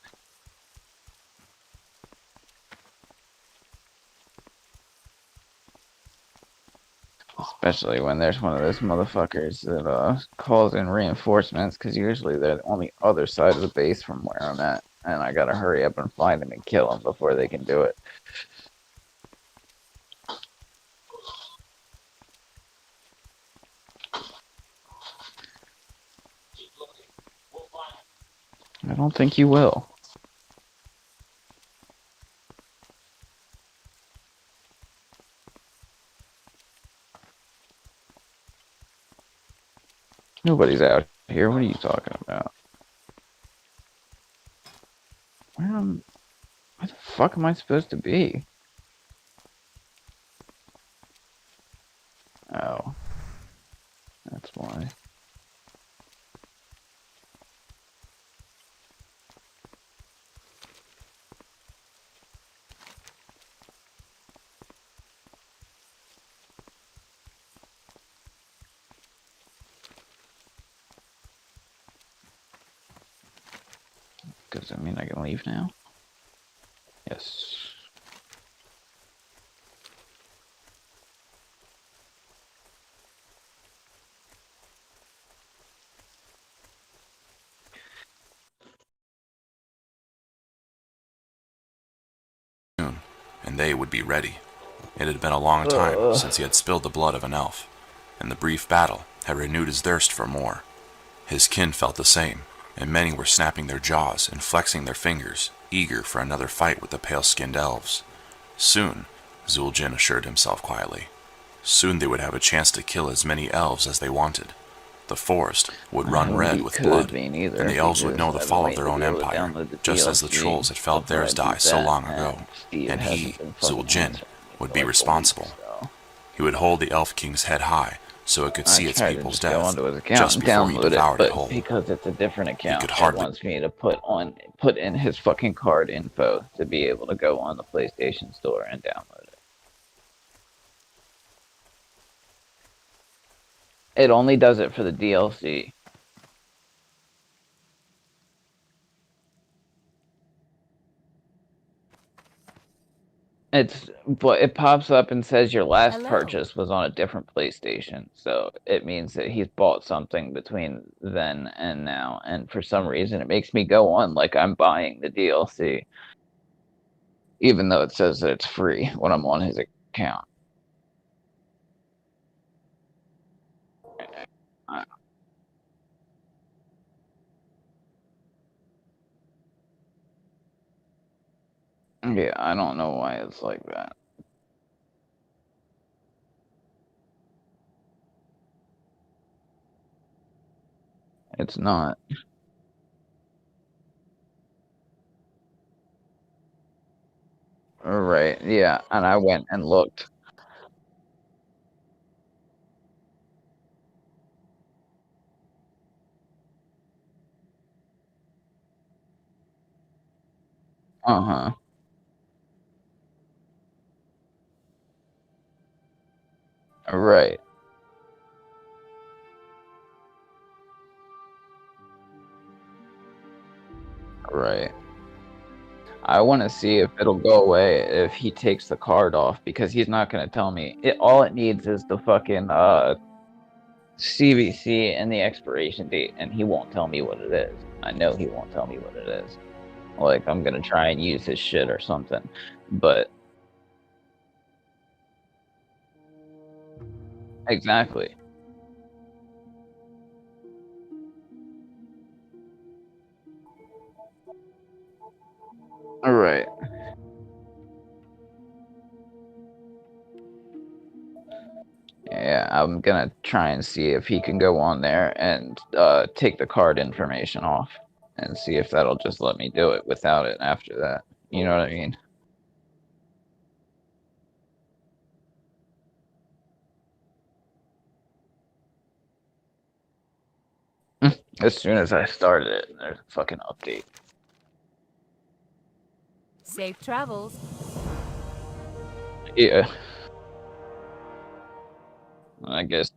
Especially when there's one of those motherfuckers that calls in reinforcements, because usually they're on the other side of the base from where I'm at, and I gotta hurry up and find them and kill them before they can do it. Keep looking. We'll find him. I don't think you will. Nobody's out here. What are you talking about? Where the fuck am I supposed to be? Oh. That's why. Does that mean I can leave now? Yes. And they would be ready. It had been a long time since he had spilled the blood of an elf, and the brief battle had renewed his thirst for more. His kin felt the same, and many were snapping their jaws and flexing their fingers, eager for another fight with the pale-skinned elves. Soon, Zul'jin assured himself quietly, soon they would have a chance to kill as many elves as they wanted. The forest would run red with blood, and the elves would know the fall of their own empire, just as the trolls had felt theirs die so long ago. And he, Zul'jin, would be responsible. He would hold the Elf King's head high so it could see its people's death, just before he devoured it whole. Because it's a different account, could it hardly- wants me to put in his fucking card info to be able to go on the PlayStation Store and download it. It only does it for the DLC. But it pops up and says your last Hello. purchase was on a different PlayStation, so it means that he's bought something between then and now, and for some reason it makes me go on like I'm buying the DLC, even though it says that it's free when I'm on his account. I- Yeah, I don't know why it's like that. It's not. Right, yeah, and I went and looked. Uh-huh. Right, right. I want to see if it'll go away if he takes the card off, because he's not going to tell me. All it needs is the fucking CVC and the expiration date, and he won't tell me what it is. I know he won't tell me what it is. Like, I'm going to try and use his shit or something. But exactly. All right. Yeah, I'm gonna try and see if he can go on there and take the card information off, and see if that'll just let me do it without it after that. You know what I mean? As soon as I started it, there's a fucking update. Safe travels. Yeah. I guess.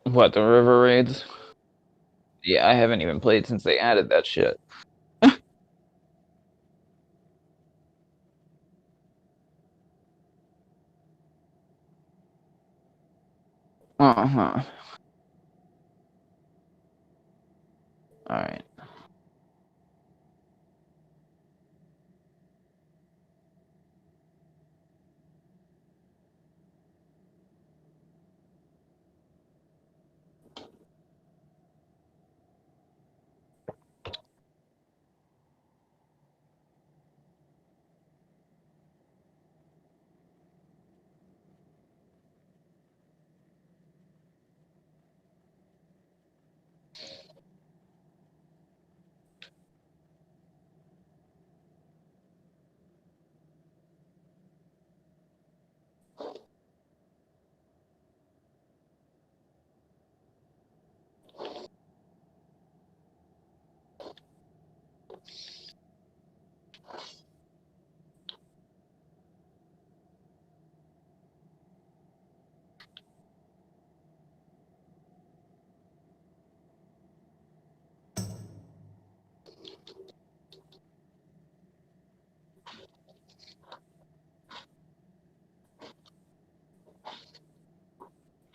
What, the river raids? Yeah, I haven't even played since they added that shit. Uh-huh. Alright.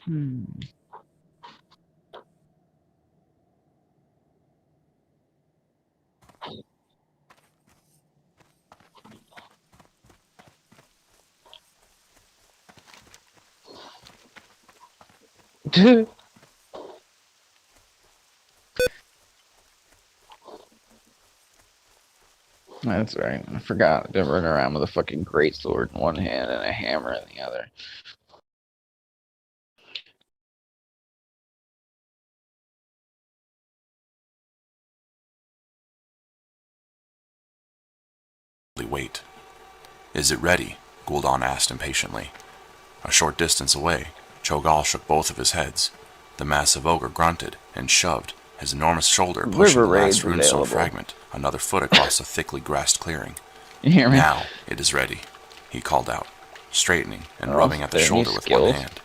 Hmm. That's right. I forgot to run around with a fucking greatsword in one hand and a hammer in the other. Wait. Is it ready? Gul'dan asked impatiently. A short distance away, Cho'Gall shook both of his heads. The massive ogre grunted and shoved, his enormous shoulder pushing River the last raids runestone available. fragment another foot across the thickly grassed clearing. You hear me? Now it is ready, he called out, straightening and Oh, rubbing at the there any shoulder with one skills? hand.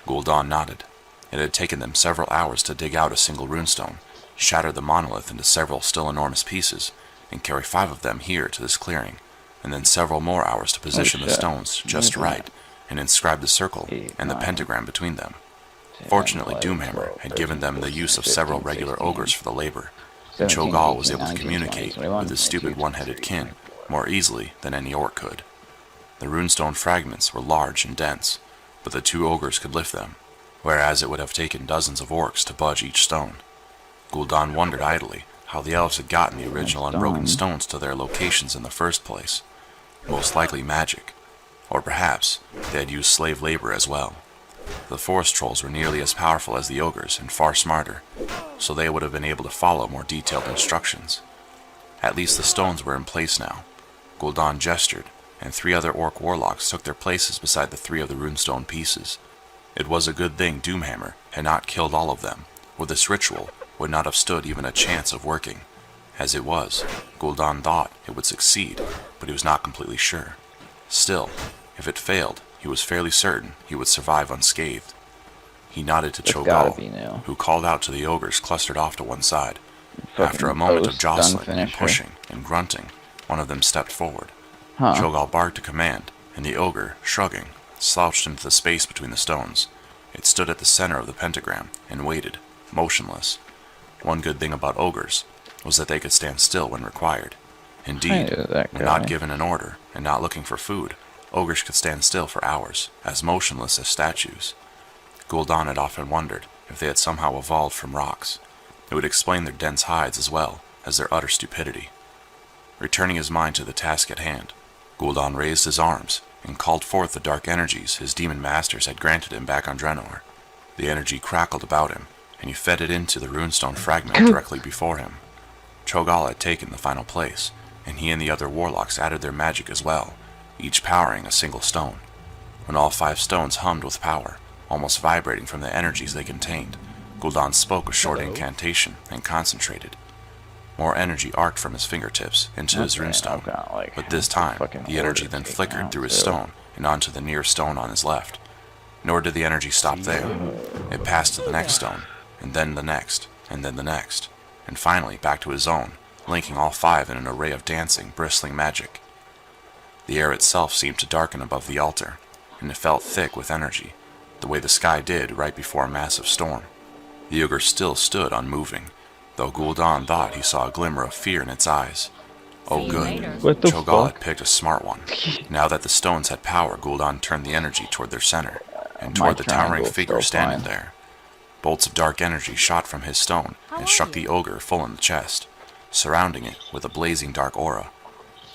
Gul'dan nodded. It had taken them several hours to dig out a single runestone, shatter the monolith into several still enormous pieces, and carry 5 of them here to this clearing, and then several more hours to position the shit. stones just What is right, and inscribe the circle 8, and the 9, pentagram between them. 10, Fortunately, 11, Doomhammer 12, had given 13, them the 14, use of 15, several regular 16, ogres for the labor, and 17, Cho'Gall was 18, able to 19, 20, communicate 21, with his 22, stupid one-headed 23, kin 24. more easily than any orc could. The runestone fragments were large and dense, but the 2 ogres could lift them, whereas it would have taken dozens of orcs to budge each stone. Gul'dan wondered idly how the elves had gotten the original unbroken stones to their locations in the first place. Most likely magic, or perhaps they had used slave labor as well. The forest trolls were nearly as powerful as the ogres and far smarter, so they would have been able to follow more detailed instructions. At least the stones were in place now. Gul'dan gestured, and 3 other orc warlocks took their places beside the 3 of the runestone pieces. It was a good thing Doomhammer had not killed all of them, or this ritual would not have stood even a chance of working. As it was, Gul'dan thought it would succeed, but he was not completely sure. Still, if it failed, he was fairly certain he would survive unscathed. He nodded to It's gotta Cho'Gall, be new. who called out to the ogres clustered off to one side. Fucking After a moment of post, jostling gun and finisher. pushing and grunting, one of them stepped forward. Huh. Cho'Gall barked a command, and the ogre, shrugging, slouched into the space between the stones. It stood at the center of the pentagram and waited, motionless. One good thing about ogres was that they could stand still when required. Indeed, knew that when guy. not given an order and not looking for food, ogres could stand still for hours, as motionless as statues. Gul'dan had often wondered if they had somehow evolved from rocks. It would explain their dense hides as well as their utter stupidity. Returning his mind to the task at hand, Gul'dan raised his arms and called forth the dark energies his demon masters had granted him back on Draenor. The energy crackled about him, and he fed it into the runestone fragment directly before him. Cho'Gall had taken the final place, and he and the other warlocks added their magic as well, each powering a single stone. When all 5 stones hummed with power, almost vibrating from the energies they contained, Gul'dan spoke a short incantation and concentrated. More energy arced from his fingertips into his runestone, but this time the energy then flickered through his stone and onto the nearest stone on his left. Nor did the energy stop there. It passed to the next stone, and then the next, and then the next, and finally back to his own, linking all 5 in an array of dancing, bristling magic. The air itself seemed to darken above the altar, and it felt thick with energy, the way the sky did right before a massive storm. The ogre still stood unmoving, though Gul'dan thought he saw a glimmer of fear in its eyes. Oh See you good, later. What the Cho'Gall fuck? had picked a smart one. Now that the stones had power, Gul'dan turned the energy toward their center, and My toward the towering triangle's figure still standing fine. there. Bolts of dark energy shot from his stone How and are struck you? the ogre full in the chest, surrounding it with a blazing dark aura.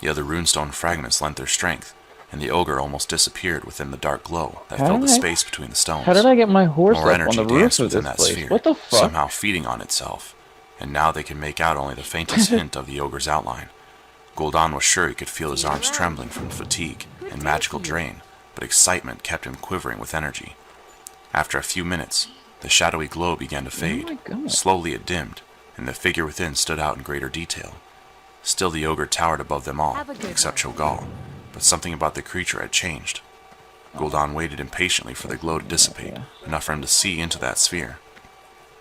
The other runestone fragments lent their strength, and the ogre almost disappeared within the dark glow that How filled the did I- space between the stones. How did I get my horse More up on energy the roof danced of within this that place? sphere, What the fuck? somehow feeding on itself, and now they could make out only the faintest hint of the ogre's outline. Gul'dan was sure he could feel his arms trembling from fatigue and magical drain, but excitement kept him quivering with energy. After a few minutes, the shadowy glow began to fade. my God. Slowly it dimmed, and the figure within stood out in greater detail. Still the ogre towered above them all, Have a good except Cho'Gall, but something about the creature had changed. Gul'dan waited impatiently for the glow to dissipate, enough for him to see into that sphere.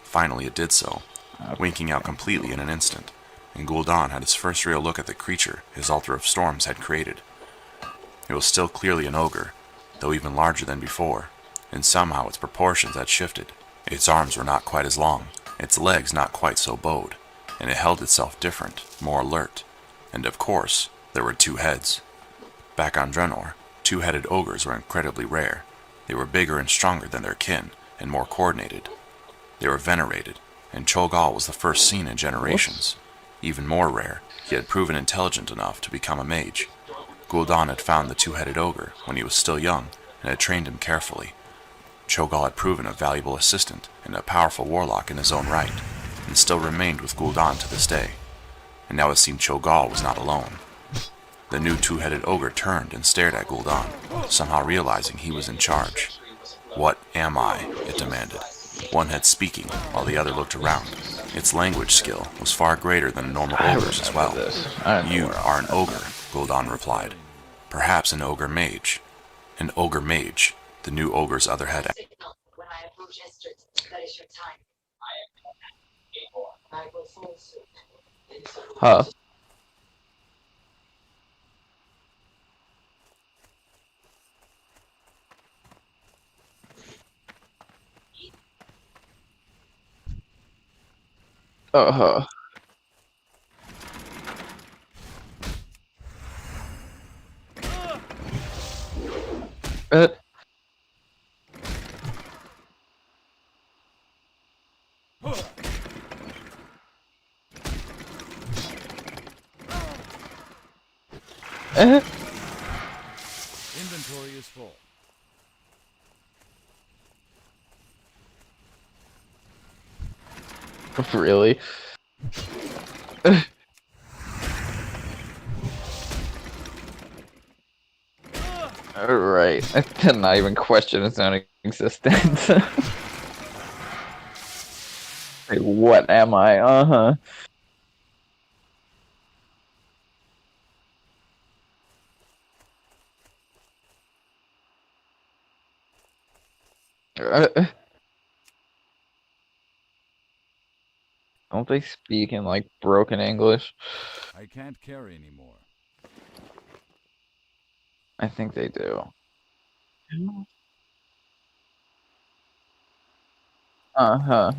Finally it did so, winking out completely in an instant, and Gul'dan had his first real look at the creature his Altar of Storms had created. It was still clearly an ogre, though even larger than before, and somehow its proportions had shifted. Its arms were not quite as long, its legs not quite so bowed, and it held itself different, more alert. And of course, there were 2 heads. Back on Draenor, 2-headed ogres were incredibly rare. They were bigger and stronger than their kin, and more coordinated. They were venerated, and Cho'Gall was the first seen in generations. Even more rare, he had proven intelligent enough to become a mage. Gul'dan had found the 2-headed ogre when he was still young, and had trained him carefully. Cho'Gall had proven a valuable assistant and a powerful warlock in his own right, and still remained with Gul'dan to this day. And now it seemed Cho'Gall was not alone. The new 2-headed ogre turned and stared at Gul'dan, somehow realizing he was in charge. "What am I?" it demanded. One head speaking, while the other looked around. Its language skill was far greater than a normal ogre's as well. "You are an ogre," Gul'dan replied. "Perhaps an ogre mage." An ogre mage, the new ogre's other head. When I approach Estrid, that is your time. I will fall soon. Huh. Uh-huh. Uh. Inventory is full. Really? Alright. I did not even question its own existence. Wait, what am I? Uh-huh. Don't they speak in like broken English? I can't carry anymore. I think they do. Uh-huh.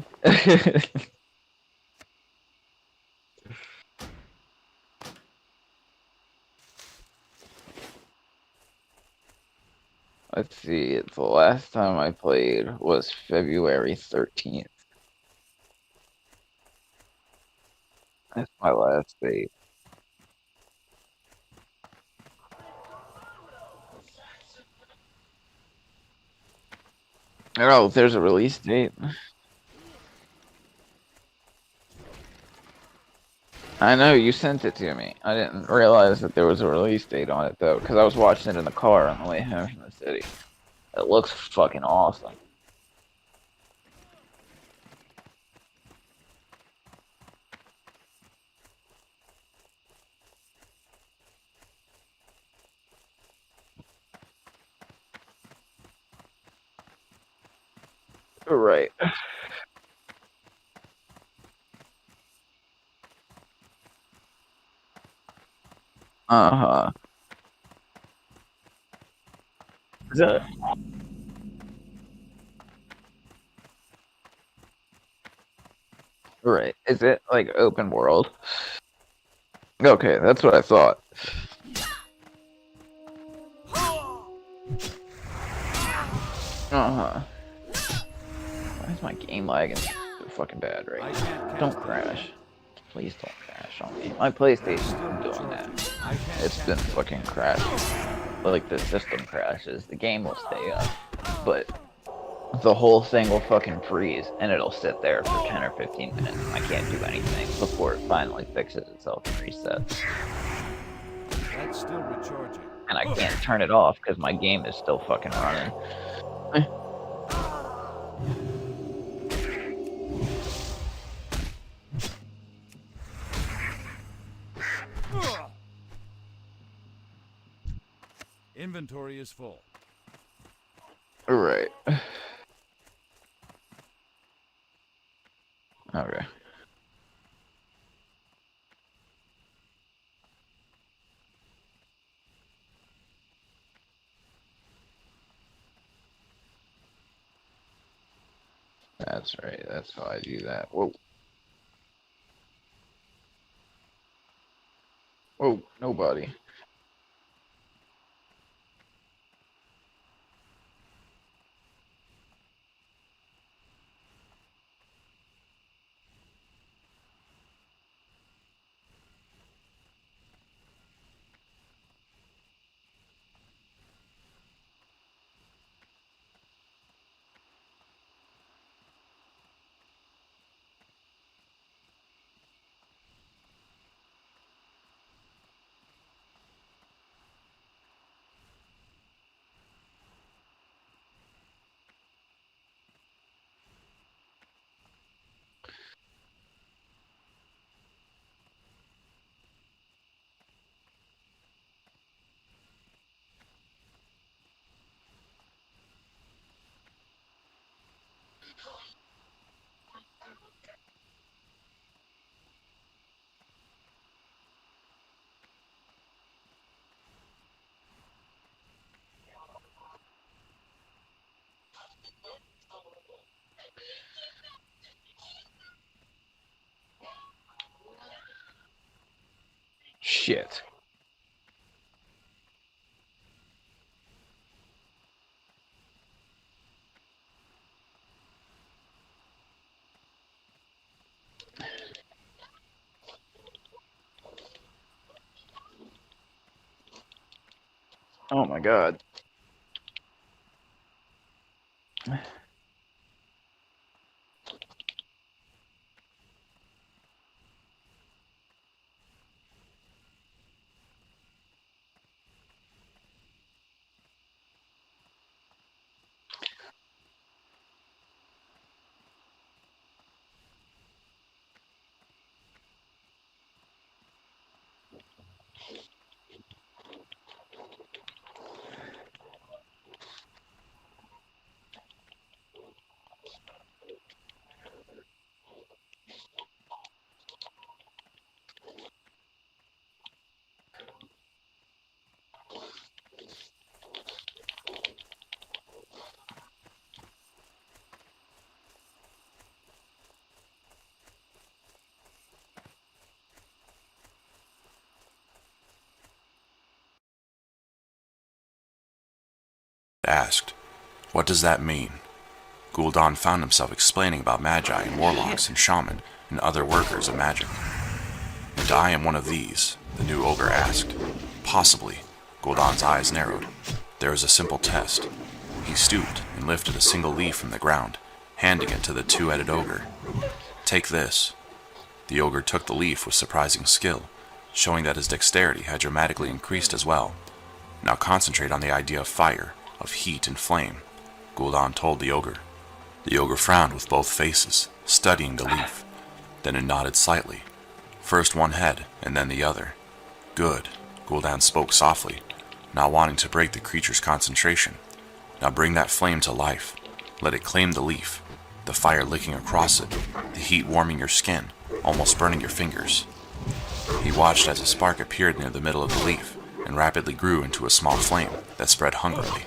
Let's see, the last time I played was February 13th. That's my last date. Oh, there's a release date. I know, you sent it to me. I didn't realize that there was a release date on it, though, because I was watching it in the car on the way home from the city. It looks fucking awesome. Right. Uh-huh. Is that... Right. Is it like open world? Okay, that's what I thought. Uh-huh. Why is my game lagging so fucking bad right now? Don't crash. Please don't crash on me. My PlayStation's been doing that. It's been fucking crashing. Like, the system crashes. The game will stay up. But the whole thing will fucking freeze, and it'll sit there for 10 or 15 minutes. I can't do anything before it finally fixes itself and resets. That's still recharging. And I can't turn it off because my game is still fucking running. Inventory is full. Right. Okay. That's right, that's how I do that. Whoa. Whoa, nobody. Shit. Oh my god. Asked, "What does that mean?" Gul'dan found himself explaining about magi and warlocks and shaman and other workers of magic. "And I am one of these," the new ogre asked. "Possibly." Gul'dan's eyes narrowed. "There is a simple test." He stooped and lifted a single leaf from the ground, handing it to the two-headed ogre. "Take this." The ogre took the leaf with surprising skill, showing that his dexterity had dramatically increased as well. "Now concentrate on the idea of fire, of heat and flame," Gul'dan told the ogre. The ogre frowned with both faces, studying the leaf. Then it nodded slightly. First one head, and then the other. "Good," Gul'dan spoke softly, not wanting to break the creature's concentration. "Now bring that flame to life. Let it claim the leaf, the fire licking across it, the heat warming your skin, almost burning your fingers." He watched as a spark appeared near the middle of the leaf and rapidly grew into a small flame that spread hungrily.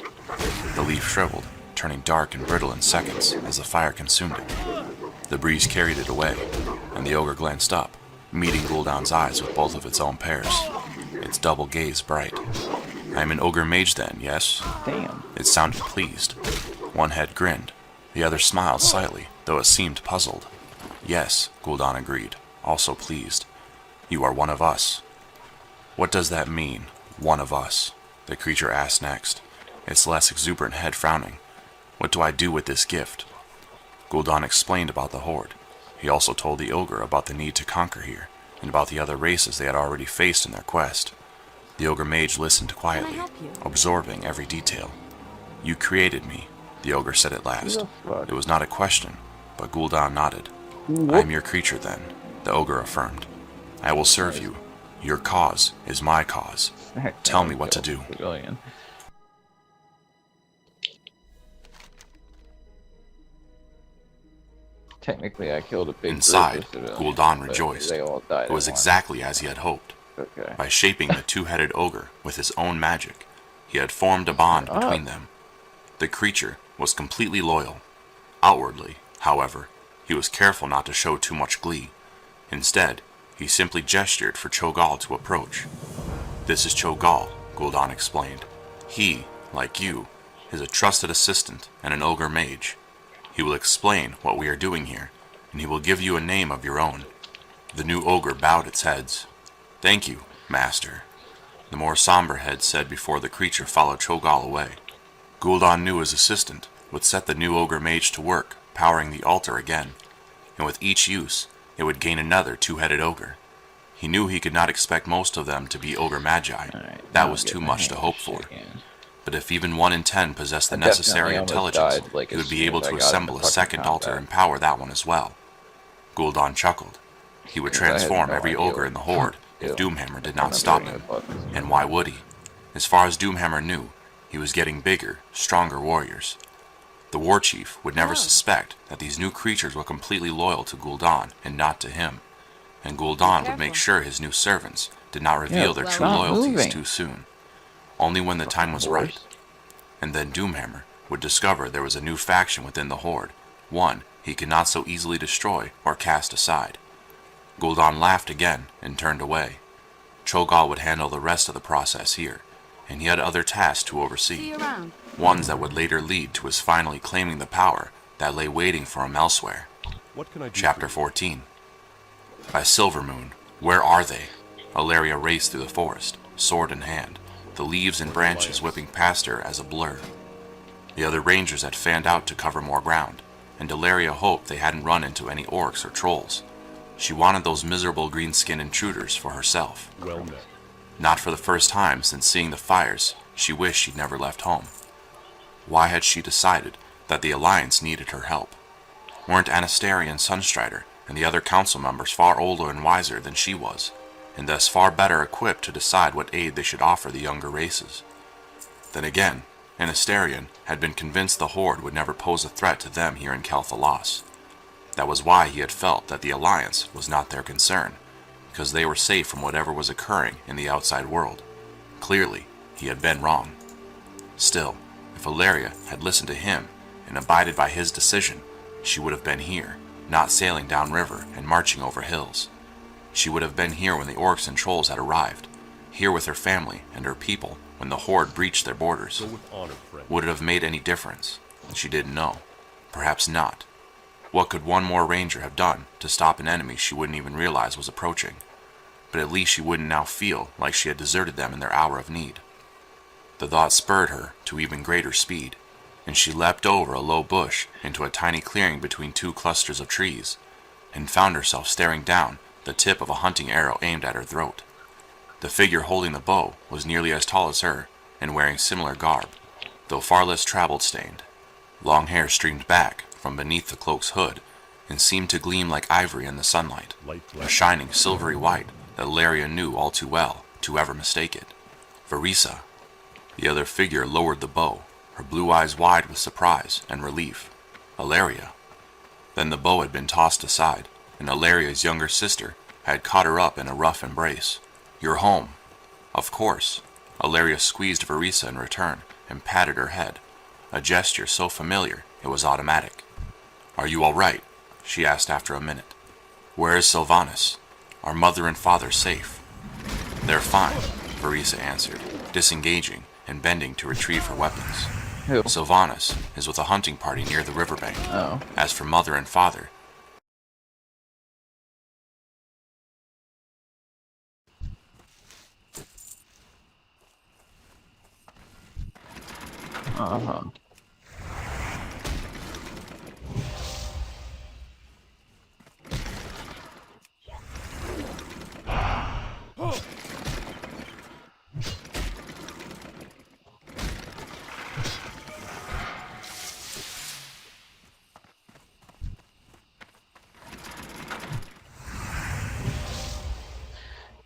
The leaf shriveled, turning dark and brittle in seconds as the fire consumed it. The breeze carried it away, and the ogre glanced up, meeting Gul'dan's eyes with both of its own pairs, its double gaze bright. "I am an ogre mage then, yes?" Damn. It sounded pleased. One head grinned. The other smiled slightly, though it seemed puzzled. "Yes," Gul'dan agreed, also pleased. "You are one of us." "What does that mean, one of us?" the creature asked next, its less exuberant head frowning. "What do I do with this gift?" Gul'dan explained about the horde. He also told the ogre about the need to conquer here, and about the other races they had already faced in their quest. The ogre mage listened quietly, help you? absorbing every detail. "You created me," the ogre said at last. It was not a question, but Gul'dan nodded. "I am your creature then," the ogre affirmed. "I will serve you. Your cause is my cause. Tell me what to do." Civilian. Technically, I killed a big Inside, group of civilians, Gul'dan but rejoiced. They all died It was at once. exactly as he had hoped. Okay. By shaping the two-headed ogre with his own magic, he had formed a bond between them. The creature was completely loyal. Outwardly, however, he was careful not to show too much glee. Instead, he simply gestured for Cho'Gall to approach. "This is Cho'Gall," Gul'dan explained. "He, like you, is a trusted assistant and an ogre mage. He will explain what we are doing here, and he will give you a name of your own." The new ogre bowed its heads. "Thank you, master," the more somber head said before the creature followed Cho'Gall away. Gul'dan knew his assistant would set the new ogre mage to work, powering the altar again, and with each use, it would gain another two-headed ogre. He knew he could not expect most of them to be ogre magi. Alright, That now was get too my much to hand hope shit for. again. But if even 1 in 10 possessed the I necessary definitely almost intelligence, died, like, he as would be soon able as I to got assemble into a second fucking altar combat. and power that one as well. Gul'dan chuckled. He would 'Cause I had transform no every idea ogre what in the horde to if do. Doomhammer did I not never stop knew him. about this. And why would he? As far as Doomhammer knew, he was getting bigger, stronger warriors. The war chief would never suspect that these new creatures were completely loyal to Gul'dan and not to him, and Gul'dan would make careful. sure his new servants did not reveal their well, true stop loyalties moving. too soon. Only when the time was right. Horse. And then Doomhammer would discover there was a new faction within the horde, one he could not so easily destroy or cast aside. Gul'dan laughed again and turned away. Cho'Gall would handle the rest of the process here, and he had other tasks to See oversee, you around. ones that would later lead to his finally claiming the power that lay waiting for him elsewhere. What can I do Chapter for you? 14. By Silver Moon, where are they? Ilaria raced through the forest, sword in hand, the leaves and branches whipping past her as a blur. The other rangers had fanned out to cover more ground, and Ilaria hoped they hadn't run into any orcs or trolls. She wanted those miserable green-skinned intruders for herself. Well met. Not for the first time since seeing the fires, she wished she'd never left home. Why had she decided that the Alliance needed her help? Weren't Anastaria and Sunstrider and the other council members far older and wiser than she was, and thus far better equipped to decide what aid they should offer the younger races? Then again, Anastarian had been convinced the Horde would never pose a threat to them here in Calthalos. That was why he had felt that the Alliance was not their concern, because they were safe from whatever was occurring in the outside world. Clearly, he had been wrong. Still, if Ilaria had listened to him and abided by his decision, she would have been here, not sailing downriver and marching over hills. She would have been here when the orcs and trolls had arrived, here with her family and her people when the Horde breached their borders. Go with honor, friend. Would it have made any difference? She didn't know. Perhaps not. What could one more ranger have done to stop an enemy she wouldn't even realize was approaching? But at least she wouldn't now feel like she had deserted them in their hour of need. The thought spurred her to even greater speed, and she leapt over a low bush into a tiny clearing between two clusters of trees, and found herself staring down the tip of a hunting arrow aimed at her throat. The figure holding the bow was nearly as tall as her, and wearing similar garb, though far less travel-stained. Long hair streamed back from beneath the cloak's hood, and seemed to gleam like ivory in the sunlight, Light a blessing. shining silvery white that Ilaria knew all too well to ever mistake it. Verisa. The other figure lowered the bow, her blue eyes wide with surprise and relief. Ilaria. Then the bow had been tossed aside, and Ilaria's younger sister had caught her up in a rough embrace. "You're home." "Of course." Ilaria squeezed Verisa in return and patted her head, a gesture so familiar it was automatic. "Are you all right?" she asked after a minute. "Where is Sylvanas? Are mother and father safe?" "They're fine," Verisa answered, disengaging and bending to retrieve her weapons. Who? "Sylvanas is with a hunting party near the riverbank. Oh. As for mother and father, Uh-huh.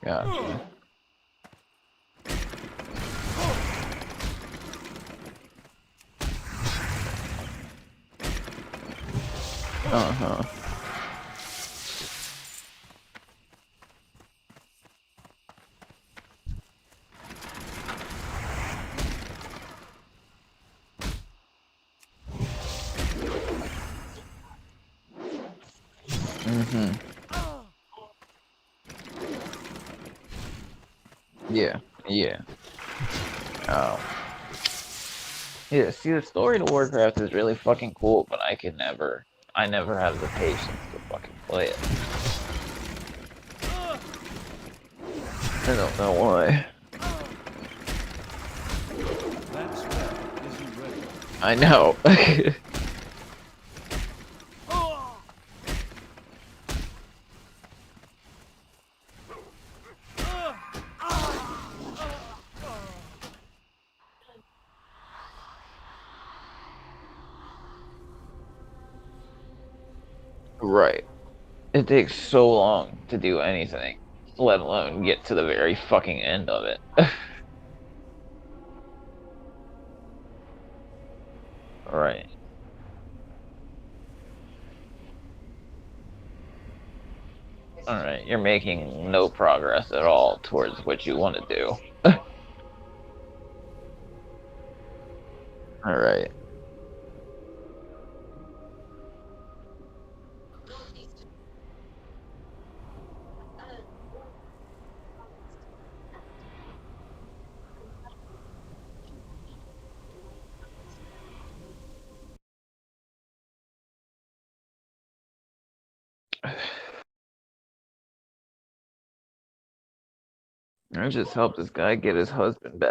Gotcha. Uh-huh. Mm-hmm. Yeah. Yeah. Oh. Yeah, see, the story to Warcraft is really fucking cool, but I never have the patience to fucking play it. I don't know why. That spell isn't ready. I know. Right. It takes so long to do anything, let alone get to the very fucking end of it. Right. Alright, you're making no progress at all towards what you want to do. Alright. I just helped this guy get his husband back.